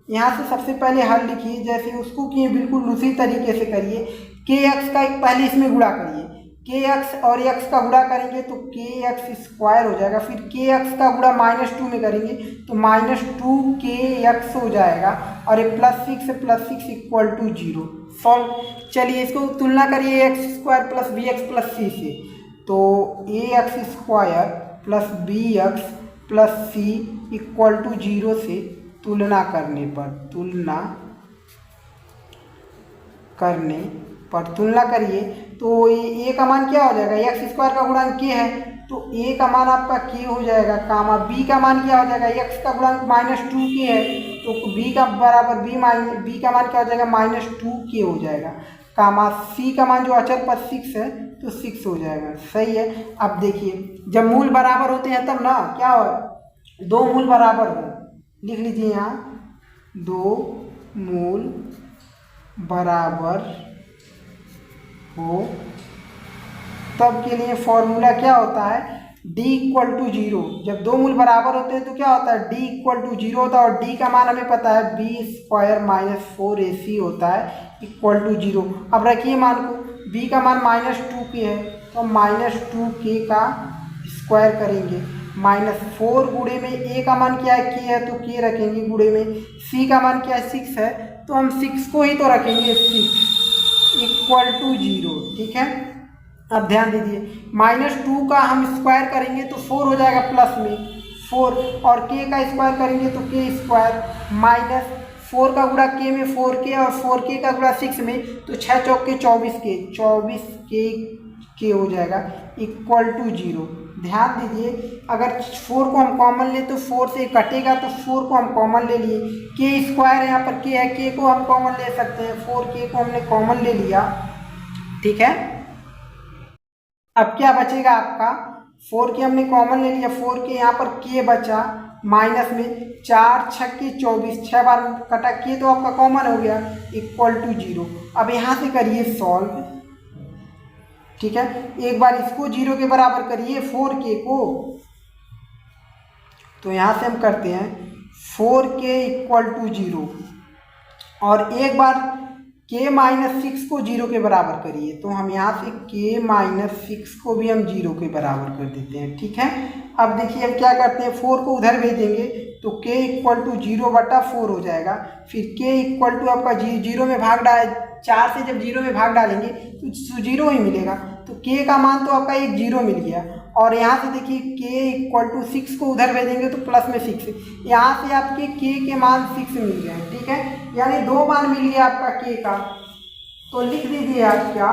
यहाँ से सबसे पहले हल लिखिए, जैसे उसको किए बिल्कुल उसी तरीके से करिए। kx का एक पहले इसमें गुणा करिए, के एक्स और एक्स का गुणा करेंगे तो के एक्स स्क्वायर हो जाएगा, फिर के एक्स का गुणा -2 में करेंगे तो -2 के एक्स हो जाएगा, और ये +6 इक्वल टू 0। सॉल्व। चलिए इसको तुलना करिए x square plus b x plus c से, तो a x square plus b x plus c equal to 0 से तुलना करने करिए तो ए का मान क्या हो जाएगा, एक्स स्क्वायर का गुणांक के है तो ए का मान आपका के हो जाएगा, कामा बी का मान क्या हो जाएगा, एक्स का गुणांक -2 के है तो बी का बराबर बी का मान क्या हो जाएगा, -2 के हो जाएगा, कामा सी का मान जो अचर पर 6 है तो 6 हो जाएगा। सही है। अब देखिए जब मूल बराबर होते हैं तब ना क्या हो, दो मूल बराबर हो, लिख लीजिए यहाँ, दो मूल बराबर हो तब के लिए फॉर्मूला क्या होता है, d इक्वल टू 0। जब दो मूल बराबर होते हैं तो क्या होता है, d इक्वल टू 0 होता है, और d का मान हमें पता है b स्क्वायर -4ac होता है इक्वल टू 0। अब रखिए मान को, b का मान -2 के है तो -2 के का स्क्वायर करेंगे, -4 गुणे में a का मान क्या है, k है तो k रखेंगे, गुणे में c का मान क्या है, 6 है तो हम 6 को ही तो रखेंगे, 6 इक्वल टू 0। ठीक है। अब ध्यान दीजिए -2 का हम स्क्वायर करेंगे तो 4 हो जाएगा प्लस में 4, और k का स्क्वायर करेंगे तो k स्क्वायर, -4 का गुणा k में 4k और 4k का गुणा 6 में तो 6 चौक के 24k हो जाएगा इक्वल टू 0। ध्यान दीजिए अगर 4 को हम कॉमन ले तो 4 से कटेगा तो 4 को हम कॉमन ले लिए, k स्क्वायर यहाँ पर k है, k को हम कॉमन ले सकते हैं, 4k को हमने कॉमन ले लिया। ठीक है। अब क्या बचेगा आपका, 4k हमने कॉमन ले लिया, 4k यहाँ पर k बचा माइनस में 4 6 के 24, 6 बार कटा k तो आपका कॉमन हो गया इक्वल टू 0। अब यहाँ से करिए सॉल्व। ठीक है। एक बार इसको 0 के बराबर करिए 4k को, तो यहाँ से हम करते हैं 4k इक्वल टू 0, और एक बार k -6 को 0 के बराबर करिए तो हम यहाँ से k -6 को भी हम 0 के बराबर कर देते हैं। ठीक है। अब देखिए हम क्या करते हैं, 4 को उधर भेजेंगे तो k इक्वल टू 0/4 हो जाएगा, फिर k इक्वल टू आपका 0 में भाग डाल, 4 से जब 0 में भाग डालेंगे तो 0 ही मिलेगा, तो k का मान तो आपका एक 0 मिल गया, और यहाँ से देखिए k इक्वल टू 6 को उधर भेजेंगे तो प्लस में 6, यहाँ से आपके k के मान 6 मिल गए। ठीक है। यानी 2 मान मिल गया आपका k का, तो लिख दीजिए आप क्या,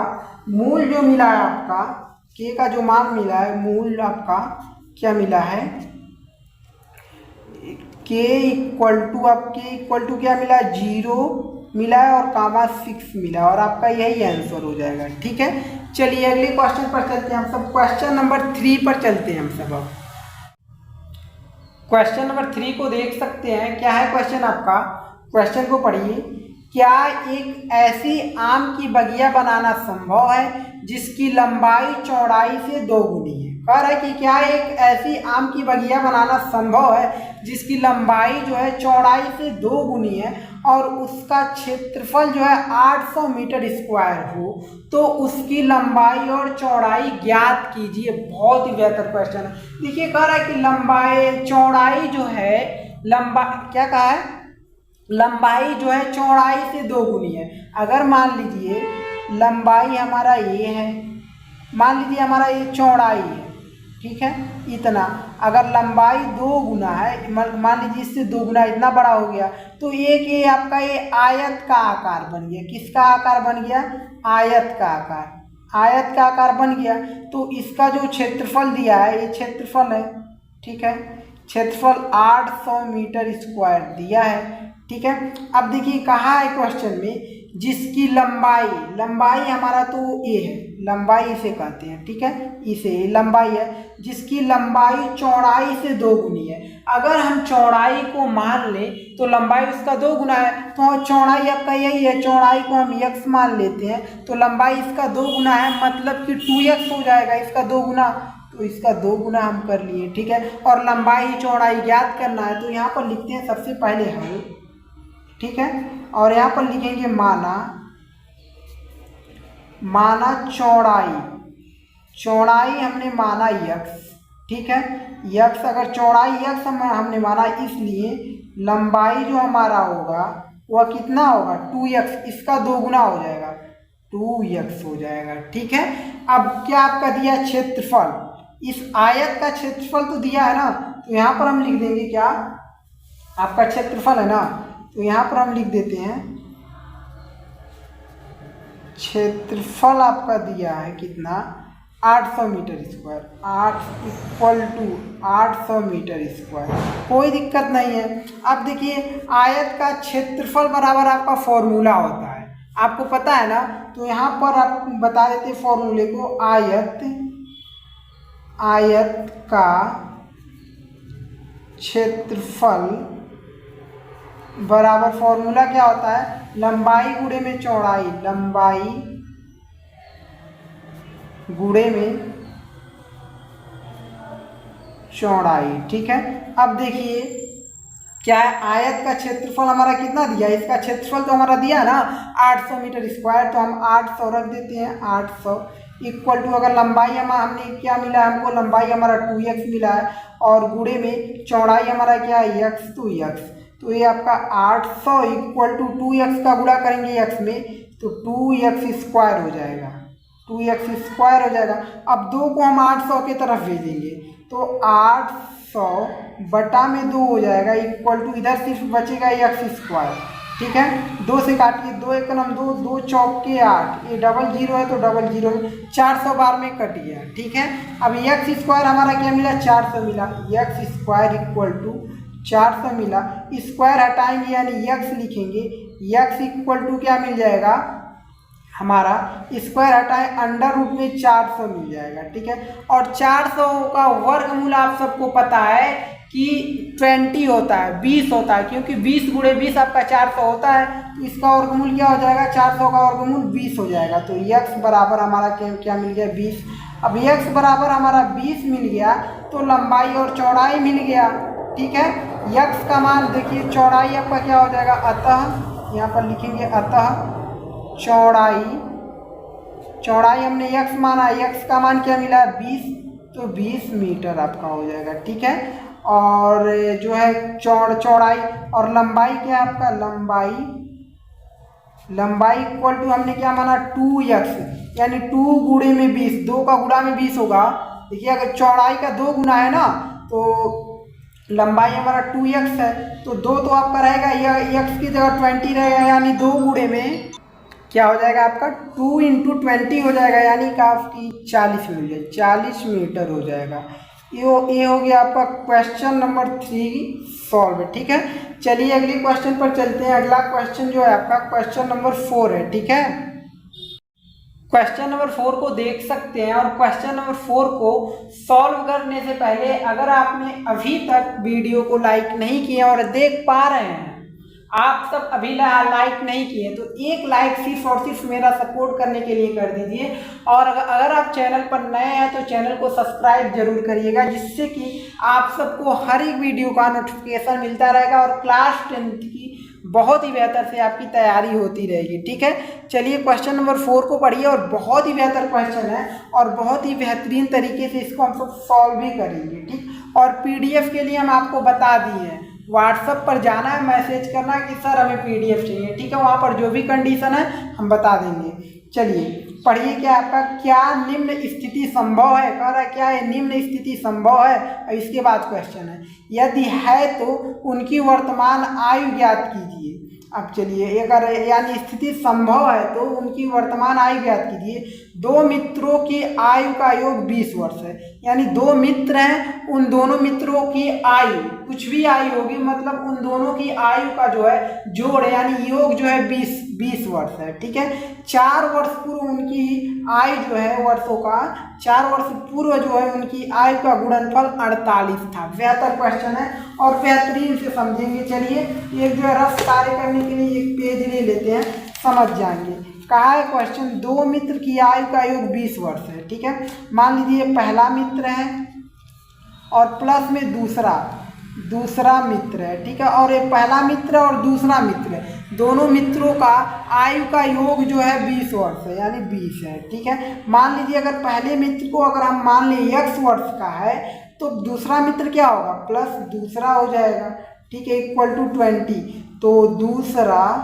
मूल जो मिला है आपका k का जो मान मिला है, मूल आपका क्या मिला है, k इक्वल टू क्या मिला, 0 मिला है और कामा 6 मिला, और आपका यही आंसर हो जाएगा। ठीक है। चलिए अगले क्वेश्चन पर चलते हैं हम सब, क्वेश्चन नंबर 3 पर चलते हैं हम सब। अब क्वेश्चन नंबर 3 को देख सकते हैं, क्या है क्वेश्चन आपका, क्वेश्चन को पढ़िए। क्या एक ऐसी आम की बगिया बनाना संभव है जिसकी लंबाई चौड़ाई से 2 गुनी है। कह रहा है कि क्या एक ऐसी आम की बगिया बनाना संभव है जिसकी लंबाई जो है चौड़ाई से 2 गुनी है और उसका क्षेत्रफल जो है 800 मीटर स्क्वायर हो, तो उसकी लंबाई और चौड़ाई ज्ञात कीजिए। बहुत ही बेहतर क्वेश्चन है। देखिए कह रहा है कि लंबाई चौड़ाई जो है, क्या कहा है, लंबाई जो है चौड़ाई से 2 गुनी है। अगर मान लीजिए लंबाई हमारा ये है, मान लीजिए हमारा ये चौड़ाई है, ठीक है, इतना, अगर लंबाई 2 गुना है, मान लीजिए इससे 2 गुना इतना बड़ा हो गया, तो ये आपका ये आयत का आकार बन गया। किसका आकार बन गया, आयत का आकार, आयत का आकार बन गया। तो इसका जो क्षेत्रफल दिया है, ये क्षेत्रफल है, ठीक है, क्षेत्रफल 800 मीटर स्क्वायर दिया है। ठीक है। अब देखिए कहा है क्वेश्चन में जिसकी लंबाई हमारा तो ए है, लंबाई इसे कहते हैं, ठीक है, इसे लंबाई है, जिसकी लंबाई चौड़ाई से 2 गुनी है। अगर हम चौड़ाई को मान लें तो लंबाई उसका 2 गुना है, तो चौड़ाई आपका यही है, चौड़ाई को हम x मान लेते हैं, तो लंबाई इसका 2 गुना है, मतलब कि 2x हो जाएगा इसका 2 गुना, तो इसका 2 गुना हम कर लिए। ठीक है। और लंबाई चौड़ाई ज्ञात करना है, तो यहाँ पर लिखते हैं सबसे पहले हल, ठीक है, और यहाँ पर लिखेंगे माना चौड़ाई चौड़ाई हमने माना यक्स, ठीक है, यक्स अगर चौड़ाई यक्स हमने माना, इसलिए लंबाई जो हमारा होगा वह कितना होगा 2x, इसका 2 गुना हो जाएगा 2x हो जाएगा, ठीक है। अब क्या आपका दिया क्षेत्रफल, इस आयत का क्षेत्रफल तो दिया है ना, तो यहाँ पर हम लिख देंगे क्या, आपका क्षेत्रफल है ना, तो यहाँ पर हम लिख देते हैं क्षेत्रफल आपका दिया है कितना 800 मीटर स्क्वायर, 800 मीटर स्क्वायर, कोई दिक्कत नहीं है। अब देखिए आयत का क्षेत्रफल बराबर आपका फॉर्मूला होता है, आपको पता है ना, तो यहाँ पर आप बता देते फॉर्मूले को, आयत का क्षेत्रफल बराबर फॉर्मूला क्या होता है, लंबाई गुणे में चौड़ाई, लंबाई गुणे में चौड़ाई, ठीक है। अब देखिए क्या है, आयत का क्षेत्रफल हमारा कितना दिया, इसका क्षेत्रफल तो हमारा दिया ना 800 मीटर स्क्वायर, तो हम 800 रख देते हैं, 800 इक्वल टू, अगर लंबाई हमने क्या मिला है हमको, लंबाई हमारा 2x मिला है, और गुणे में चौड़ाई हमारा क्या है x, तो x, तो ये आपका 800 इक्वल टू 2x का गुणा करेंगे x में, तो 2x स्क्वायर हो जाएगा, 2x स्क्वायर हो जाएगा। अब 2 को हम 800 की तरफ भेजेंगे, तो 800 बटा में 2 हो जाएगा, इक्वल टू इधर सिर्फ बचेगा x स्क्वायर, ठीक है, 2 से काटिए, 2 एक नम 2, 2 चौक के 8, ये डबल जीरो है तो डबल जीरो 400 बार में कट गया, ठीक है। अब x स्क्वायर हमारा क्या मिला 400 मिला, x स्क्वायर इक्वल टू 400 मिला, स्क्वायर हटाएंगे यानी x लिखेंगे, x इक्वल टू क्या मिल जाएगा हमारा, स्क्वायर हटाएं अंडर रूट में 400 मिल जाएगा, ठीक है। और 400 का वर्गमूल आप सबको पता है कि 20 होता है, 20 होता है, क्योंकि 20 गुणे 20 आपका 400 होता है, तो इसका वर्गमूल क्या हो जाएगा, 400 का वर्गमूल 20 हो जाएगा, तो x बराबर हमारा क्या मिल गया 20। अब x बराबर हमारा 20 मिल गया, तो लंबाई और चौड़ाई मिल गया, ठीक है। x का मान देखिए, चौड़ाई आपका क्या हो जाएगा, अतः यहाँ पर लिखेंगे अतः चौड़ाई हमने x माना, x का मान क्या मिला 20, तो 20 मीटर आपका हो जाएगा, ठीक है। और जो है चौड़ाई और लंबाई क्या है आपका, लंबाई इक्वल टू हमने क्या माना 2x, यानी 2 गुणे में 20, 2 का गुणा में 20 होगा, देखिए अगर चौड़ाई का 2 गुना है ना, तो लंबाई हमारा 2x है, तो 2 तो आपका रहेगा, यह x की जगह 20 रहेगा, यानी 2 गुणे में क्या हो जाएगा आपका 2 × 20 हो जाएगा, यानी कि आपकी 40 मिल जाए, 40 मीटर हो जाएगा। ये हो गया आपका क्वेश्चन नंबर 3 सॉल्व, ठीक है। चलिए अगले क्वेश्चन पर चलते हैं। अगला क्वेश्चन जो है आपका क्वेश्चन नंबर 4 है, ठीक है। क्वेश्चन नंबर 4 को देख सकते हैं, और क्वेश्चन नंबर 4 को सॉल्व करने से पहले अगर आपने अभी तक वीडियो को लाइक नहीं किया और देख पा रहे हैं आप सब अभी लाइक नहीं किए, तो एक लाइक सिर्फ और सिर्फ मेरा सपोर्ट करने के लिए कर दीजिए, और अगर आप चैनल पर नए हैं तो चैनल को सब्सक्राइब जरूर करिएगा, जिससे कि आप सबको हर एक वीडियो का नोटिफिकेशन मिलता रहेगा और क्लास 10th की बहुत ही बेहतर से आपकी तैयारी होती रहेगी, ठीक है। चलिए क्वेश्चन नंबर 4 को पढ़िए, और बहुत ही बेहतर क्वेश्चन है और बहुत ही बेहतरीन तरीके से इसको हम सब सॉल्व भी करेंगे, ठीक। और PDF के लिए हम आपको बता दिए हैं, व्हाट्सएप पर जाना है, मैसेज करना है कि सर हमें PDF चाहिए, ठीक है, वहाँ पर जो भी कंडीशन है हम बता देंगे। चलिए पढ़िए, क्या आपका क्या निम्न स्थिति संभव है, कह रहा है क्या है निम्न स्थिति संभव है, और इसके बाद क्वेश्चन है यदि है तो उनकी वर्तमान आयु ज्ञात कीजिए। अब चलिए अगर यानी स्थिति संभव है तो उनकी वर्तमान आयु ज्ञात कीजिए। 2 मित्रों की आयु का योग 20 वर्ष है, यानी 2 मित्र हैं, उन दोनों मित्रों की आयु कुछ भी आयु होगी, मतलब उन दोनों की आयु का जो है जोड़ यानी योग जो है 20 वर्ष है, ठीक है। 4 वर्ष पूर्व उनकी आयु जो है वर्षों का 4 वर्ष पूर्व जो है उनकी आयु का गुणनफल 48 था। बेहतर क्वेश्चन है और बेहतरीन से समझेंगे। चलिए एक जो है रफ कार्य करने के लिए एक पेज ले लेते हैं, समझ जाएंगे। कहा है क्वेश्चन 2 मित्र की आयु का योग 20 वर्ष है, ठीक है। मान लीजिए पहला मित्र है और प्लस में दूसरा मित्र है, ठीक है, और ये पहला मित्र और दूसरा मित्र है, दोनों मित्रों का आयु का योग जो है 20 वर्ष है, यानी 20 है। ठीक है, मान लीजिए अगर पहले मित्र को अगर हम मान लें x वर्ष का है तो दूसरा मित्र क्या होगा, प्लस दूसरा हो जाएगा। ठीक है, इक्वल टू 20, तो दूसरा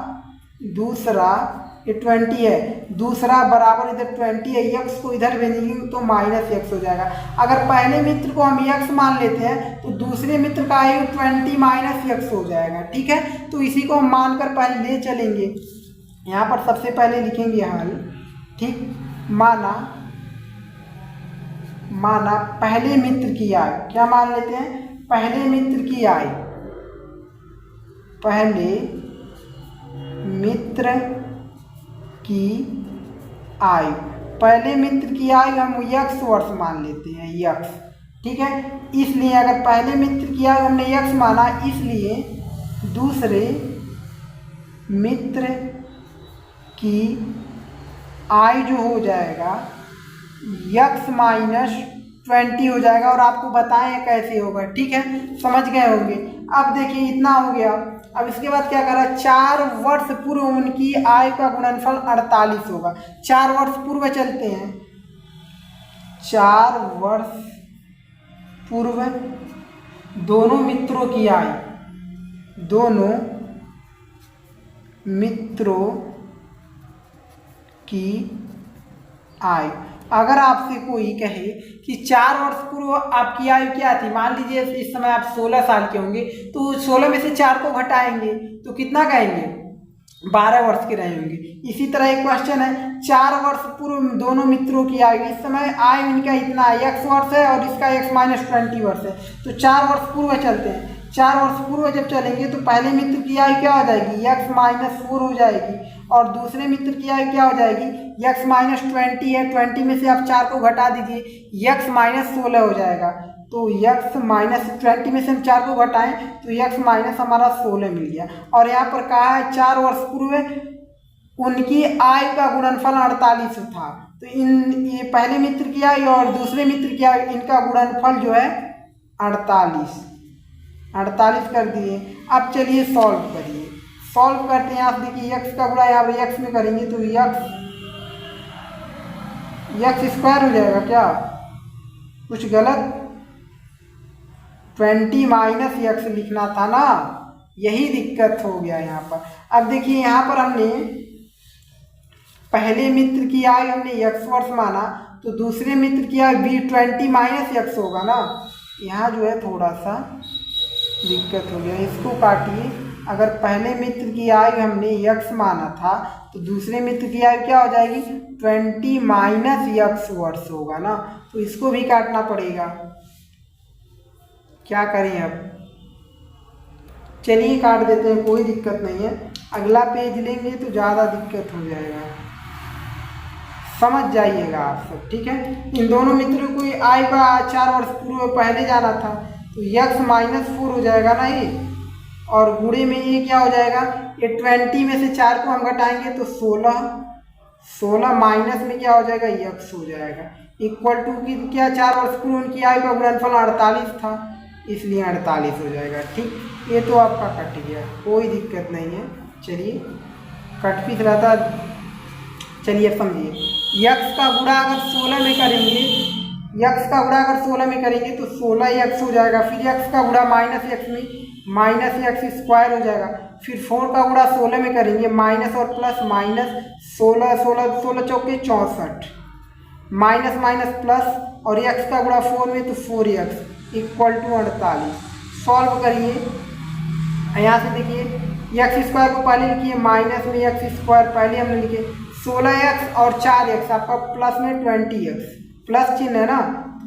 ये 20 है, दूसरा बराबर इधर 20 है, x को इधर भेजेंगे तो माइनस x हो जाएगा। अगर पहले मित्र को हम x मान लेते हैं तो दूसरे मित्र का आयु 20 माइनस x हो जाएगा। ठीक है, तो इसी को हम मानकर पहले ले चलेंगे। यहाँ पर सबसे पहले लिखेंगे हल। ठीक, माना पहले मित्र की आयु, क्या मान लेते हैं, पहले मित्र की आयु, पहले मित्र की आयु, पहले मित्र की आयु हम x वर्ष मान लेते हैं, x। ठीक है, इसलिए अगर पहले मित्र की आयु हमने x माना, इसलिए दूसरे मित्र की आयु जो हो जाएगा x माइनस 20 हो जाएगा। और आपको बताएं कैसे होगा। ठीक है, समझ गए होंगे। अब देखिए इतना हो गया। अब इसके बाद क्या करा, 4 वर्ष पूर्व उनकी आयु का गुणनफल 48 होगा। 4 वर्ष पूर्व चलते हैं, 4 वर्ष पूर्व दोनों मित्रों की आयु, दोनों मित्रों की आयु। अगर आपसे कोई कहे कि 4 वर्ष पूर्व आपकी आयु क्या थी, मान लीजिए इस समय आप 16 साल के होंगे, तो 16 में से 4 को घटाएंगे तो कितना कहेंगे, 12 वर्ष के रहे होंगे। इसी तरह एक क्वेश्चन है, 4 वर्ष पूर्व दोनों मित्रों की आयु, इस समय आयु इनका इतना x वर्ष है और इसका x माइनस 20 वर्ष है, तो 4 वर्ष पूर्व चलते हैं। 4 वर्ष पूर्व जब चलेंगे तो पहले मित्र की आयु क्या हो जाएगी, x माइनस 4 हो जाएगी, और दूसरे मित्र की आयु क्या हो जाएगी, x माइनस 20 है, 20 में से आप 4 को घटा दीजिए, x माइनस 16 हो जाएगा। तो x माइनस 20 में से हम 4 को घटाएं तो x माइनस हमारा 16 मिल गया। और यहाँ पर कहा है 4 वर्ष पूर्व उनकी आयु का गुणनफल 48 था, तो ये पहले मित्र की आयु और दूसरे मित्र की आयु, इनका गुणनफल जो है 48 कर दिए। अब चलिए सॉल्व करिए, सॉल्व करते हैं। यहाँ देखिए x का गुणा यहाँ पर x में करेंगे तो x स्क्वायर हो जाएगा, क्या कुछ गलत, 20 माइनस x लिखना था ना, यही दिक्कत हो गया यहाँ पर। अब देखिए यहाँ पर हमने पहले मित्र की आयु हमने x वर्ष माना, तो दूसरे मित्र की आयु भी 20 माइनस x होगा ना, यहाँ जो है थोड़ा सा दिक्कत हो गया, इसको काटिए। अगर पहले मित्र की आयु हमने x माना था तो दूसरे मित्र की आयु क्या हो जाएगी, 20 माइनस x वर्ष होगा ना, तो इसको भी काटना पड़ेगा। क्या करें अब, चलिए काट देते हैं, कोई दिक्कत नहीं है। अगला पेज लेंगे तो ज़्यादा दिक्कत हो जाएगा, समझ जाइएगा आप सब। ठीक है, इन दोनों मित्रों को आयु का 4 वर्ष पूर्व पहले जाना था, तो x माइनस 4 हो जाएगा ना ये, और गुणे में ये क्या हो जाएगा, ये 20 में से 4 को हम घटाएंगे तो 16 माइनस में क्या हो जाएगा, x हो जाएगा, इक्वल टू की क्या, 4 वर्ष पूर्व उनकी आयु का गुणनफल 48 था, इसलिए 48 हो जाएगा। ठीक, ये तो आपका कट गया, कोई दिक्कत नहीं है। चलिए कट पीस रहता, चलिए समझिए, x का गुणा अगर 16 में करेंगे, x का गुणा अगर 16 में करेंगे तो 16x हो जाएगा, फिर x का गुणा माइनस x में माइनस x स्क्वायर हो जाएगा, फिर 4 का गुणा 16 में करेंगे, माइनस और प्लस माइनस 16 चौके 64, माइनस माइनस प्लस, और x का गुणा 4 में तो 4x इक्वल टू 48। सॉल्व करिए, यहाँ से देखिए x स्क्वायर को पहले लिखिए, माइनस में x स्क्वायर पहले हमने लिखे, 16x और 4x आपका प्लस में 20x, प्लस चिन्ह है ना,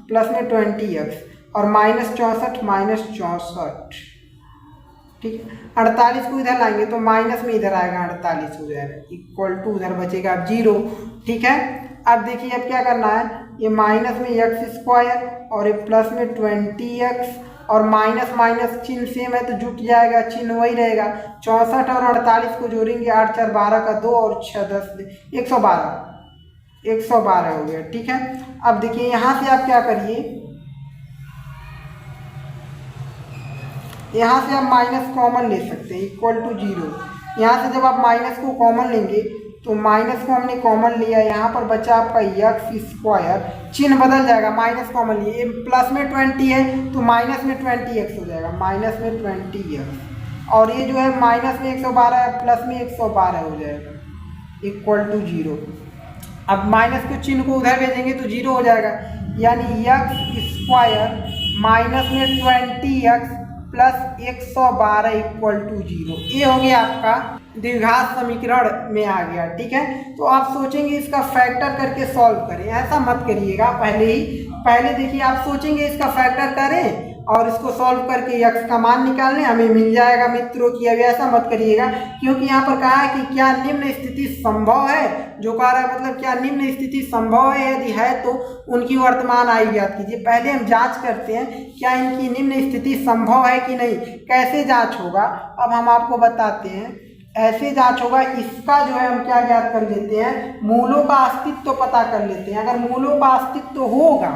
प्लस में 20x, और माइनस 64। ठीक है, 48 को इधर लाएंगे तो माइनस में इधर आएगा, 48 हो जाएगा, इक्वल टू उधर बचेगा अब 0। ठीक है, अब देखिए अब क्या करना है, ये माइनस में x स्क्वायर और ये प्लस में 20x, और माइनस माइनस चिन्ह सेम है तो जुट जाएगा, चिन्ह वही रहेगा। 64 और 48 को जोड़ेंगे, 8 4 12 का 2 और 6 10 112 हो गया। ठीक है, अब देखिए यहाँ से आप क्या करिए, यहाँ से आप माइनस कॉमन ले सकते हैं, इक्वल टू 0, यहाँ से जब आप माइनस को कॉमन लेंगे तो माइनस को हमने कॉमन लिया, यहाँ पर बचा आपका एक्स स्क्वायर, चिन्ह बदल जाएगा, माइनस कॉमन लिए, प्लस में 20 है तो माइनस में 20x हो जाएगा, माइनस में 20x, और ये जो है माइनस में 112 है, प्लस में 112 हो जाएगा, इक्वल टू 0। अब माइनस को चिन्ह को उधर भेजेंगे तो 0 हो जाएगा, यानी एक्स स्क्वायर माइनस में 20x प्लस 112 इक्वल टू 0। ये हो गया आपका द्विघात समीकरण में आ गया। ठीक है, तो आप सोचेंगे इसका फैक्टर करके सॉल्व करें, ऐसा मत करिएगा। पहले देखिए, आप सोचेंगे इसका फैक्टर करें और इसको सॉल्व करके x का मान निकालने हमें मिल जाएगा मित्रों की। अभी ऐसा मत करिएगा, क्योंकि यहाँ पर कहा है कि क्या निम्न स्थिति संभव है, जो कह रहा है मतलब क्या निम्न स्थिति संभव है, यदि है तो उनकी वर्तमान आयु ज्ञात कीजिए। पहले हम जांच करते हैं क्या इनकी निम्न स्थिति संभव है कि नहीं। कैसे जांच होगा, अब हम आपको बताते हैं। ऐसे जांच होगा, इसका जो है हम क्या ज्ञात कर लेते हैं, मूलों का अस्तित्व तो पता कर लेते हैं। अगर मूलों का अस्तित्व होगा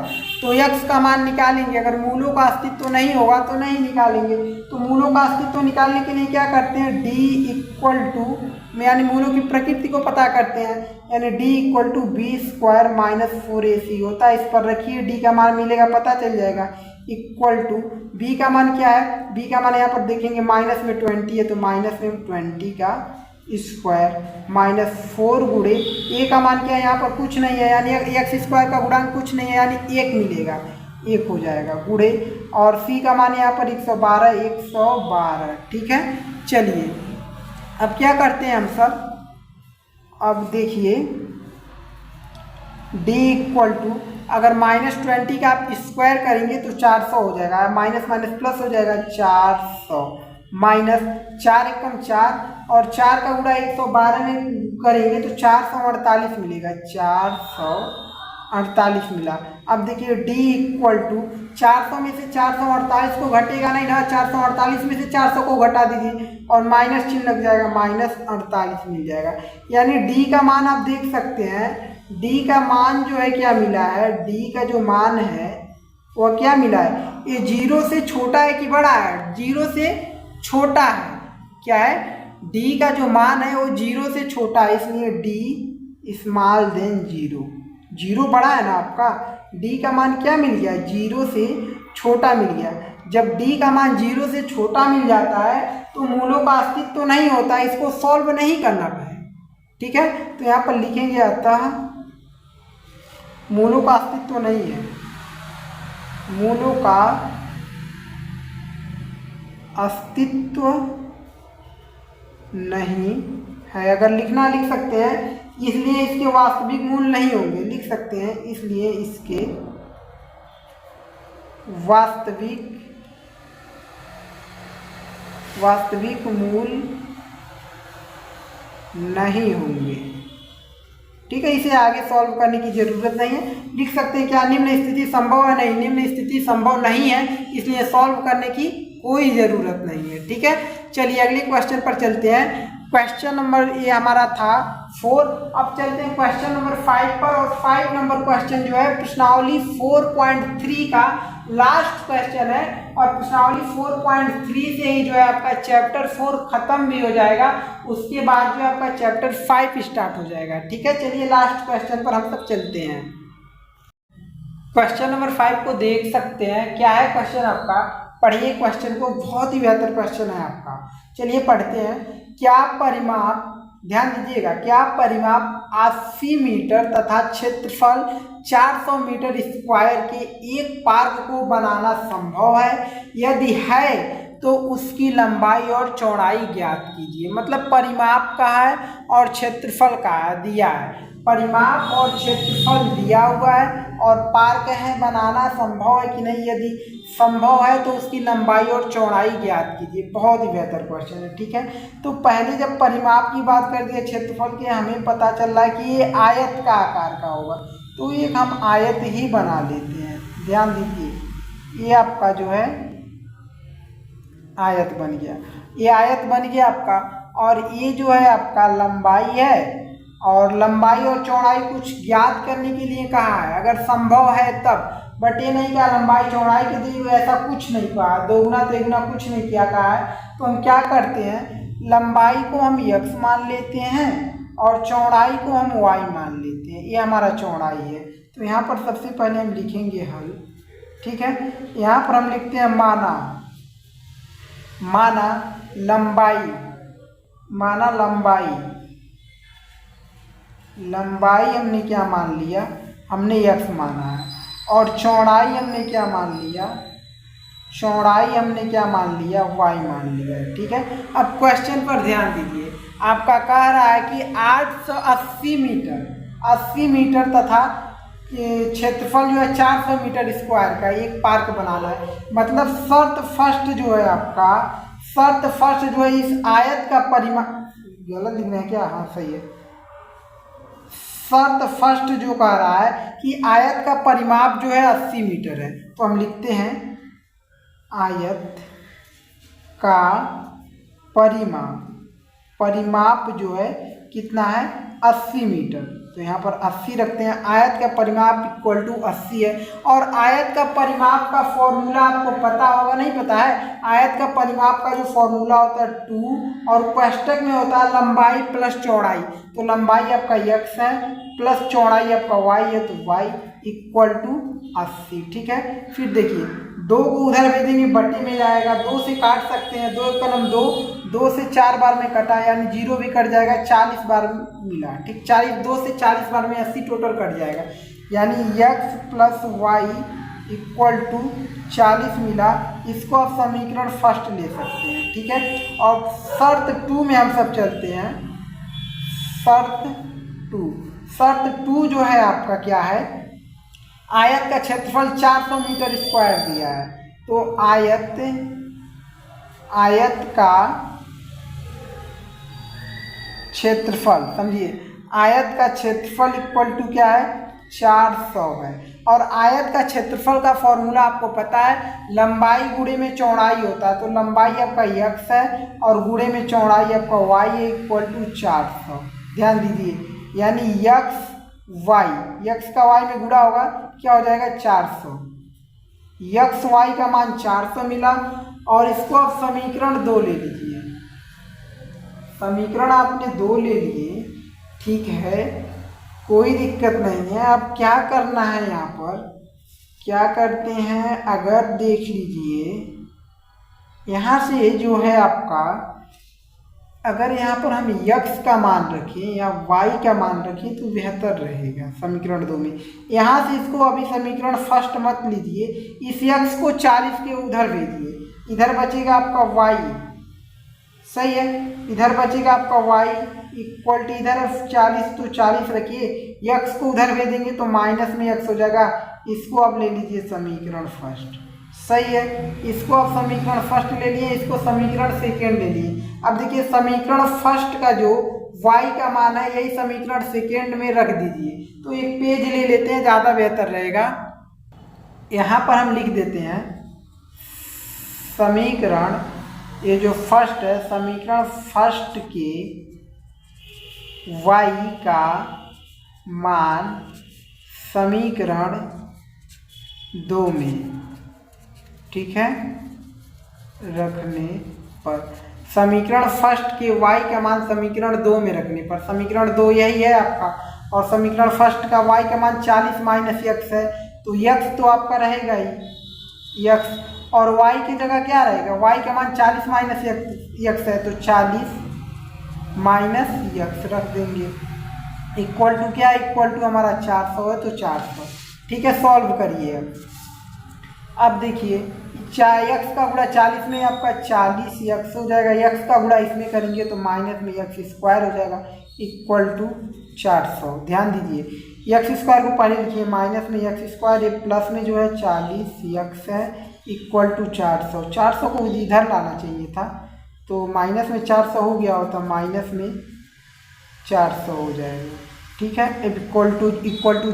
तो x का मान निकालेंगे, अगर मूलों का अस्तित्व नहीं होगा तो नहीं निकालेंगे। तो मूलों का अस्तित्व निकालने के लिए क्या करते हैं, d इक्वल टू में यानी मूलों की प्रकृति को पता करते हैं, यानी d equal to b square minus 4ac होता है। इस पर रखिए, d का मान मिलेगा, पता चल जाएगा, इक्वल टू b का मान क्या है, b का मान यहाँ पर देखेंगे माइनस में 20 है तो माइनस में 20 का स्क्वायर माइनस 4 गुणे a का मान क्या है, यहाँ पर कुछ नहीं है, यानी एक्स स्क्वायर का गुणांक कुछ नहीं है, यानी 1 मिलेगा, 1 हो जाएगा गुणे, और c का मान यहाँ पर 112। ठीक है, चलिए अब क्या करते हैं हम सब, अब देखिए d इक्वल टू अगर माइनस 20 का आप स्क्वायर करेंगे तो 400 हो जाएगा, माइनस माइनस प्लस हो जाएगा, 400 माइनस 4 एकम 4 और 4 का गुणा 112 में करेंगे तो 448 मिलेगा, 448 मिला। अब देखिए d इक्वल टू 400 में से 448 को घटेगा नहीं ना, 448 में से 400 को घटा दीजिए और माइनस चिन्ह लग जाएगा, माइनस 48 मिल जाएगा। यानी d का मान आप देख सकते हैं, d का मान जो है क्या मिला है, d का जो मान है वह क्या मिला है, ये 0 से छोटा है कि बड़ा है, 0 से छोटा है। क्या है, d का जो मान है वो 0 से छोटा है, इसलिए d स्मॉल देन 0, 0 बड़ा है ना आपका, d का मान क्या मिल गया, 0 से छोटा मिल गया। जब d का मान 0 से छोटा मिल जाता है तो मूलों का अस्तित्व तो नहीं होता, इसको सॉल्व नहीं करना है। ठीक है, तो यहाँ पर लिखेंगे अतः मूलों का अस्तित्व नहीं है, मूलों का अस्तित्व नहीं है। अगर लिखना लिख सकते हैं, इसलिए इसके वास्तविक मूल नहीं होंगे, लिख सकते हैं, इसलिए इसके वास्तविक मूल नहीं होंगे। ठीक है, इसे आगे सॉल्व करने की जरूरत नहीं है। लिख सकते हैं क्या निम्न स्थिति संभव है, नहीं, निम्न स्थिति संभव नहीं है, इसलिए सॉल्व करने की कोई ज़रूरत नहीं है। ठीक है, चलिए अगले क्वेश्चन पर चलते हैं। क्वेश्चन नंबर ये हमारा था 4। अब चलते हैं क्वेश्चन नंबर 5 पर, और 5 नंबर क्वेश्चन जो है प्रश्नावली 4.3 का लास्ट क्वेश्चन है, और प्रश्नावली 4.3 से ही जो है आपका चैप्टर 4 खत्म भी हो जाएगा, उसके बाद जो है आपका चैप्टर 5 स्टार्ट हो जाएगा। ठीक है, चलिए लास्ट क्वेश्चन पर हम सब चलते हैं। क्वेश्चन नंबर 5 को देख सकते हैं, क्या है क्वेश्चन आपका, पढ़िए क्वेश्चन को, बहुत ही बेहतर क्वेश्चन है आपका। चलिए पढ़ते हैं। क्या परिमाप, ध्यान दीजिएगा, क्या परिमाप 80 मीटर तथा क्षेत्रफल 400 मीटर स्क्वायर के एक पार्क को बनाना संभव है? यदि है तो उसकी लंबाई और चौड़ाई ज्ञात कीजिए। मतलब परिमाप का है और क्षेत्रफल का है, दिया है, परिमाप और क्षेत्रफल दिया हुआ है, और पार्क है, बनाना संभव है कि नहीं, यदि संभव है तो उसकी लंबाई और चौड़ाई ज्ञात कीजिए। बहुत ही बेहतर क्वेश्चन है। ठीक है, तो पहले जब परिमाप की बात कर दिया क्षेत्रफल के, हमें पता चल रहा है कि ये आयत का आकार का होगा, तो एक हम आयत ही बना लेते हैं। ध्यान दीजिए, ये आपका जो है आयत बन गया, ये आयत बन गया आपका, और ये जो है आपका लंबाई है, और लंबाई और चौड़ाई कुछ ज्ञात करने के लिए कहा है, अगर संभव है तब, बट ये नहीं कहा लंबाई चौड़ाई के लिए, ऐसा कुछ नहीं कहा, दोगुना तेगुना कुछ नहीं किया कहा है। तो हम क्या करते हैं, लंबाई को हम x मान लेते हैं और चौड़ाई को हम y मान लेते हैं। ये हमारा चौड़ाई है। तो यहाँ पर सबसे पहले हम लिखेंगे हल, ठीक है। यहाँ पर हम लिखते हैं माना लंबाई हमने क्या मान लिया, हमने x माना है। और चौड़ाई हमने क्या मान लिया, चौड़ाई हमने क्या मान लिया, y मान लिया है, ठीक है। अब क्वेश्चन पर ध्यान दीजिए, आपका कह रहा है कि 80 मीटर तथा क्षेत्रफल जो है 400 मीटर स्क्वायर का एक पार्क बनाना है। मतलब शर्त फर्स्ट जो है आपका, शर्त फर्स्ट जो है इस आयत का परिमाण, गलत लिखना है क्या, हाँ सही है। शर्त फर्स्ट जो कह रहा है कि आयत का परिमाप जो है 80 मीटर है। तो हम लिखते हैं आयत का परिमाप जो है कितना है, 80 मीटर। तो यहाँ पर 80 रखते हैं। आयत का परिमाप इक्वल टू 80 है। और आयत का परिमाप का फॉर्मूला आपको पता होगा, नहीं पता है? आयत का परिमाप का जो फॉर्मूला होता है 2 और कोष्टक में होता है लंबाई प्लस चौड़ाई। तो लंबाई आपका x है प्लस चौड़ाई आपका y है, तो y इक्वल टू 80, ठीक है। फिर देखिए 2 को उधर भेजेंगे बट्टी में जाएगा, 2 से काट सकते हैं, 2 कलम 2 से 4 बार में कटा यानी 0 भी कट जाएगा, 40 बार मिला, ठीक। 2 से 40 बार में 80 टोटल कट जाएगा, यानी x plus y equal to 40 मिला। इसको आप समीकरण फर्स्ट ले सकते हैं, ठीक है। और शर्त 2 में हम सब चलते हैं। शर्त 2 जो है आपका क्या है, आयत का क्षेत्रफल 400 मीटर स्क्वायर दिया है। तो आयत का क्षेत्रफल, समझिए, आयत का क्षेत्रफल इक्वल टू क्या है, 400 है। और आयत का क्षेत्रफल का फॉर्मूला आपको पता है, लंबाई गुणे में चौड़ाई होता है। तो लंबाई आपका x है और गुणे में चौड़ाई आपका y है, इक्वल टू 400। ध्यान दीजिए, यानी x का y में गुणा होगा, क्या हो जाएगा, 400। y का मान 400 मिला। और इसको आप समीकरण 2 ले लीजिए। समीकरण आपने 2 ले लिए, ठीक है, कोई दिक्कत नहीं है। अब क्या करना है, यहाँ पर क्या करते हैं, अगर देख लीजिए यहाँ से जो है आपका, अगर यहाँ पर हम x का मान रखें या y का मान रखें तो बेहतर रहेगा समीकरण 2 में। यहाँ से इसको अभी समीकरण फर्स्ट मत लीजिए, इस x को 40 के उधर भेजिए, इधर बचेगा आपका y, सही है। इधर बचेगा आपका y इक्वल टू, इधर 40 तो 40 रखिए, x को उधर भेजेंगे तो माइनस में x हो जाएगा। इसको आप ले लीजिए समीकरण फर्स्ट, सही है। इसको आप समीकरण फर्स्ट ले लिए, इसको समीकरण सेकेंड ले लिए। अब देखिए समीकरण फर्स्ट का जो y का मान है, यही समीकरण सेकेंड में रख दीजिए। तो एक पेज ले लेते हैं, ज़्यादा बेहतर रहेगा। यहाँ पर हम लिख देते हैं समीकरण, ये जो फर्स्ट है, समीकरण फर्स्ट के y का मान समीकरण 2 में, ठीक है, रखने पर, समीकरण फर्स्ट के y का मान समीकरण 2 में रखने पर, समीकरण 2 यही है आपका। और समीकरण फर्स्ट का y का मान 40 माइनस x है, तो x तो आपका रहेगा ही x, और y की जगह क्या रहेगा, y का मान 40 माइनस x है, तो 40 माइनस x रख देंगे, इक्वल टू क्या, इक्वल टू हमारा 400 है, तो 400, ठीक है। सॉल्व करिए। अब देखिए x का गुणा 40 में आपका 40x हो जाएगा, x का गुणा इसमें करेंगे तो माइनस में x स्क्वायर हो जाएगा, इक्वल टू 400। ध्यान दीजिए, x स्क्वायर को पहले लिखिए, माइनस में x स्क्वायर, ये प्लस में जो है 40x है, इक्वल टू 400। 400 को इधर लाना चाहिए था, तो माइनस में 400 हो गया होता, माइनस में 400 हो जाएगा, ठीक है। इक्वल टू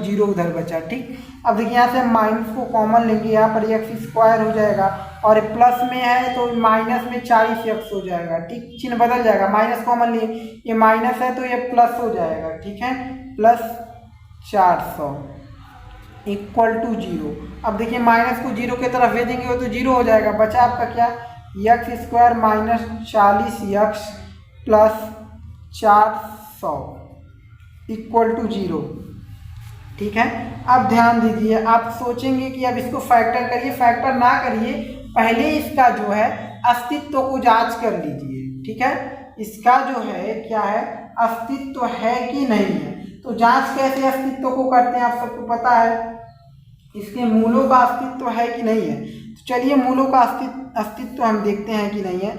0 उधर बचा, ठीक। अब देखिए यहाँ से माइनस को कॉमन लेंगे, यहाँ पर x स्क्वायर हो जाएगा, और प्लस में है तो माइनस में 40x हो जाएगा, ठीक। चिन्ह बदल जाएगा, माइनस कॉमन लिए, ये माइनस है तो ये प्लस हो जाएगा, ठीक है, प्लस 400 इक्वल टू 0। अब देखिए माइनस को 0 की तरफ भेजेंगे वो तो 0 हो जाएगा, बचा आपका क्या, x square minus 40x plus 400 equal to 0। ठीक है, अब ध्यान दीजिए, आप सोचेंगे कि अब इसको फैक्टर करिए, फैक्टर ना करिए, पहले इसका जो है अस्तित्व को जांच कर लीजिए। ठीक है, इसका जो है क्या है, अस्तित्व है कि नहीं है। तो जांच कैसे अस्तित्व को करते हैं आप सबको पता है, इसके मूलों का अस्तित्व है कि नहीं है। तो चलिए मूलों का अस्तित्व हम देखते हैं कि नहीं है।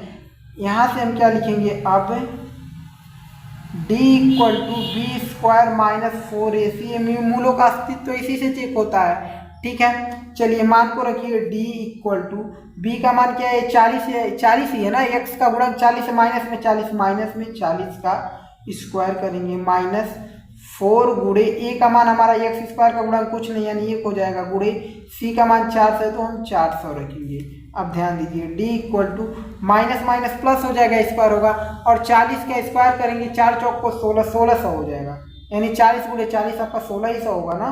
यहाँ से हम क्या लिखेंगे, अब d equal to b square minus 4ac, मूलों का अस्तित्व इसी से चेक होता है। ठीक है, चलिए मान को रखिए d इक्वल टू b का मान क्या है, 40 है, 40 ही है ना, x का गुणन 40 है, माइनस में 40, माइनस में 40 का स्क्वायर करेंगे, माइनस 4 गुणे a का मान हमारा x स्क्वायर का गुणन कुछ नहीं यानी 1 हो जाएगा, गुणे c का मान 400 है तो हम 400 रखेंगे। अब ध्यान दीजिए d equal to minus minus plus हो जाएगा, स्क्वायर होगा, और 40 का स्क्वायर करेंगे 4 चौक को 16, 1600 हो जाएगा, यानी 40 गुणे 40 आपका 1600 होगा ना,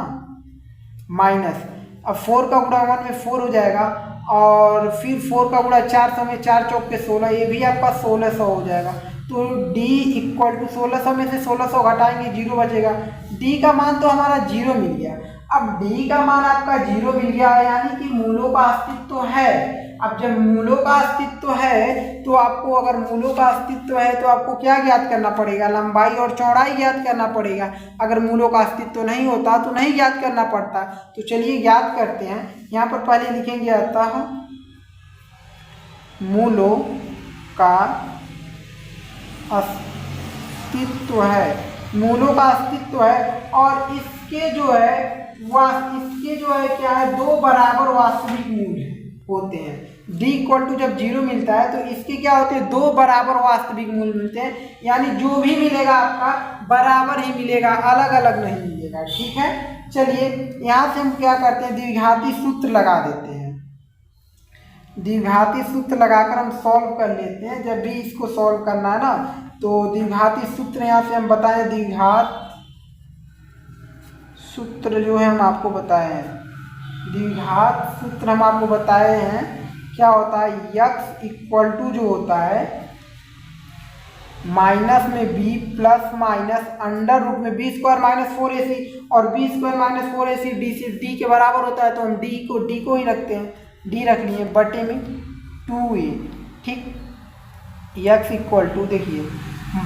माइनस अब 4 का गुणा 1 में 4 हो जाएगा, और फिर 4 का गुणा 400 में 4 चौक के 16, ये भी आपका 1600 हो जाएगा। तो d इक्वल टू 1600 में से 1600 घटाएंगे 0 बचेगा, d का मान तो हमारा 0 मिल गया। अब d का मान आपका 0 मिल गया यानी कि मूलों का अस्तित्व है। अब जब मूलों का अस्तित्व है तो आपको, अगर मूलों का अस्तित्व है तो आपको क्या ज्ञात करना पड़ेगा, लंबाई और चौड़ाई ज्ञात करना पड़ेगा। अगर मूलों का अस्तित्व नहीं होता तो नहीं ज्ञात करना पड़ता। तो चलिए ज्ञात करते हैं। यहाँ पर पहले लिखेंगे अतः मूलों का अस्तित्व है, मूलों का अस्तित्व है, और इसके जो है क्या है, 2 बराबर वास्तविक मूल होते हैं। d इक्वल टू जब 0 मिलता है तो इसके क्या होते हैं, 2 बराबर वास्तविक मूल मिलते हैं, यानी जो भी मिलेगा आपका बराबर ही मिलेगा, अलग अलग नहीं मिलेगा। ठीक है, चलिए यहाँ से हम क्या करते हैं, द्विघाती सूत्र लगा देते हैं। द्विघाती सूत्र लगाकर हम सॉल्व कर लेते हैं। जब भी इसको सॉल्व करना है ना, तो द्विघाती सूत्र यहाँ से हम बताएं, द्विघात सूत्र जो है हम आपको बताए हैं, द्विघात सूत्र हम आपको बताए हैं क्या होता है, x इक्वल टू जो होता है माइनस में b plus minus under root में b स्क्वायर माइनस 4ac, और b square minus 4ac d के बराबर होता है, तो हम d को ही रखते हैं, d रख लिए बटे में 2a। ठीक, x इक्वल टू देखिए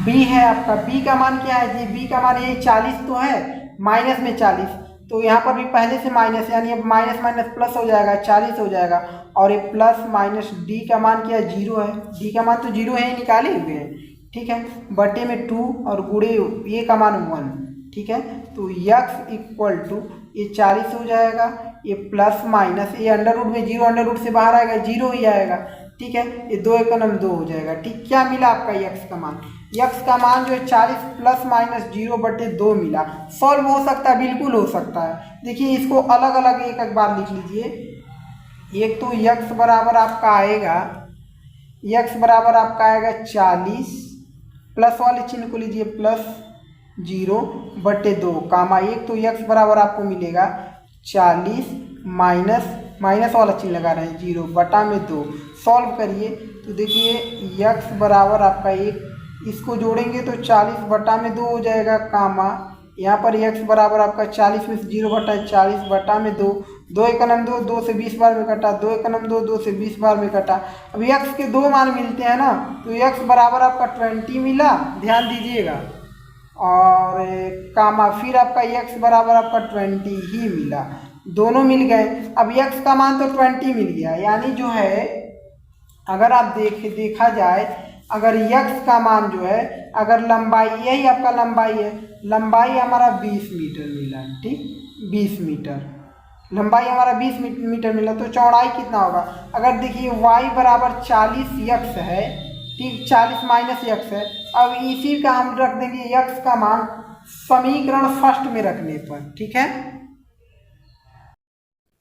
b है आपका, b का मान क्या है जी, b का मान ये 40 तो है, माइनस में 40, तो यहाँ पर भी पहले से माइनस, यानी अब माइनस माइनस प्लस हो जाएगा, 40 हो जाएगा, और ये प्लस माइनस d का मान क्या है, 0 है, d का मान तो 0 है, निकाले हुए हैं। ठीक है, बटे में 2 और गुणे ये का मान 1। ठीक है, तो x इक्वल टू ये 40 हो जाएगा, ये प्लस माइनस ये अंडर रूट में 0, अंडर रूट से बाहर आएगा 0 ही आएगा। ठीक है, ये 2 एक 2 हो जाएगा। ठीक, क्या मिला आपका x का मान, x का मान जो है 40 प्लस माइनस 0 बटे 2 मिला। सॉल्व हो सकता है, बिल्कुल हो सकता है। देखिए इसको अलग अलग एक बार लिख लीजिए। एक तो x बराबर आपका आएगा, x बराबर आपका आएगा 40, प्लस वाले चिन्ह को लीजिए, प्लस 0 बटे 2 कामा, एक तो x बराबर आपको मिलेगा 40 माइनस वाला चिन्ह लगा रहे हैं 0 बटा में 2। सॉल्व करिए तो देखिए x बराबर आपका 1, इसको जोड़ेंगे तो 40 बटा में 2 हो जाएगा, कामा यहाँ पर x बराबर आपका 40 में 0 बटा 40 बटा में 2, 2 एक 2, 2 से 20 बार में कटा, 2 एक 2, 2 से 20 बार में कटा। अब x के 2 मान मिलते हैं ना, तो x बराबर आपका 20 मिला, ध्यान दीजिएगा, और कामा फिर आपका x बराबर आपका 20 ही मिला, दोनों मिल गए। अब x का मान तो 20 मिल गया, यानी जो है अगर आप देखा जाए, अगर x का मान जो है, अगर लंबाई, यही आपका लंबाई है, लंबाई हमारा 20 मीटर मिला। ठीक, 20 मीटर लंबाई हमारा 20 मीटर मिला, तो चौड़ाई कितना होगा, अगर देखिए y बराबर 40x है, ठीक, 40 माइनस x है। अब इसी का हम रख देंगे x का मान समीकरण फर्स्ट में रखने पर। ठीक है,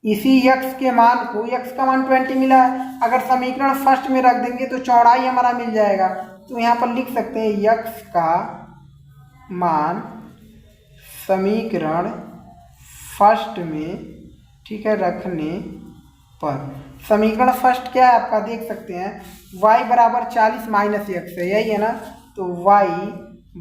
इसी x के मान को, x का मान 20 मिला है, अगर समीकरण फर्स्ट में रख देंगे तो चौड़ाई हमारा मिल जाएगा। तो यहाँ पर लिख सकते हैं x का मान समीकरण फर्स्ट में, ठीक है, रखने पर, समीकरण फर्स्ट क्या है आपका देख सकते हैं, y बराबर 40 माइनस x है, यही है ना, तो y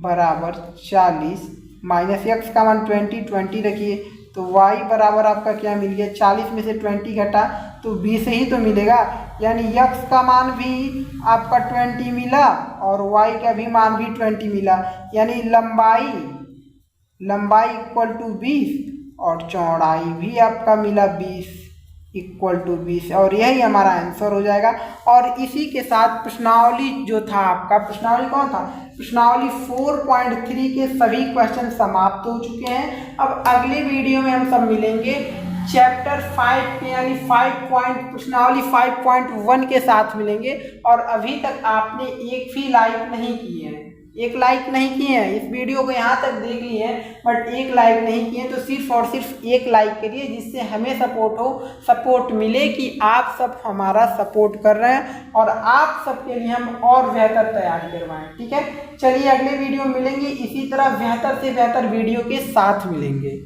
बराबर 40 माइनस x का मान 20 रखिए, तो y बराबर आपका क्या मिल गया, 40 में से 20 घटा तो 20 ही तो मिलेगा, यानी x का मान भी आपका 20 मिला और y का भी मान भी 20 मिला, यानी लंबाई इक्वल टू 20 और चौड़ाई भी आपका मिला 20 इक्वल टू 20, और यही हमारा आंसर हो जाएगा। और इसी के साथ प्रश्नावली जो था आपका, प्रश्नावली कौन था, प्रश्नावली 4.3 के सभी क्वेश्चन समाप्त हो चुके हैं। अब अगले वीडियो में हम सब मिलेंगे चैप्टर 5 के, यानी प्रश्नावली 5.1 के साथ मिलेंगे। और अभी तक आपने एक भी लाइक नहीं किए हैं, एक लाइक नहीं किए हैं, इस वीडियो को यहाँ तक देख लिए हैं बट एक लाइक नहीं किए, तो सिर्फ और सिर्फ एक लाइक करिए, जिससे हमें सपोर्ट मिले कि आप सब हमारा सपोर्ट कर रहे हैं और आप सबके लिए हम और बेहतर तैयारी करवाएं। ठीक है, चलिए अगले वीडियो में मिलेंगे, इसी तरह बेहतर से बेहतर वीडियो के साथ मिलेंगे।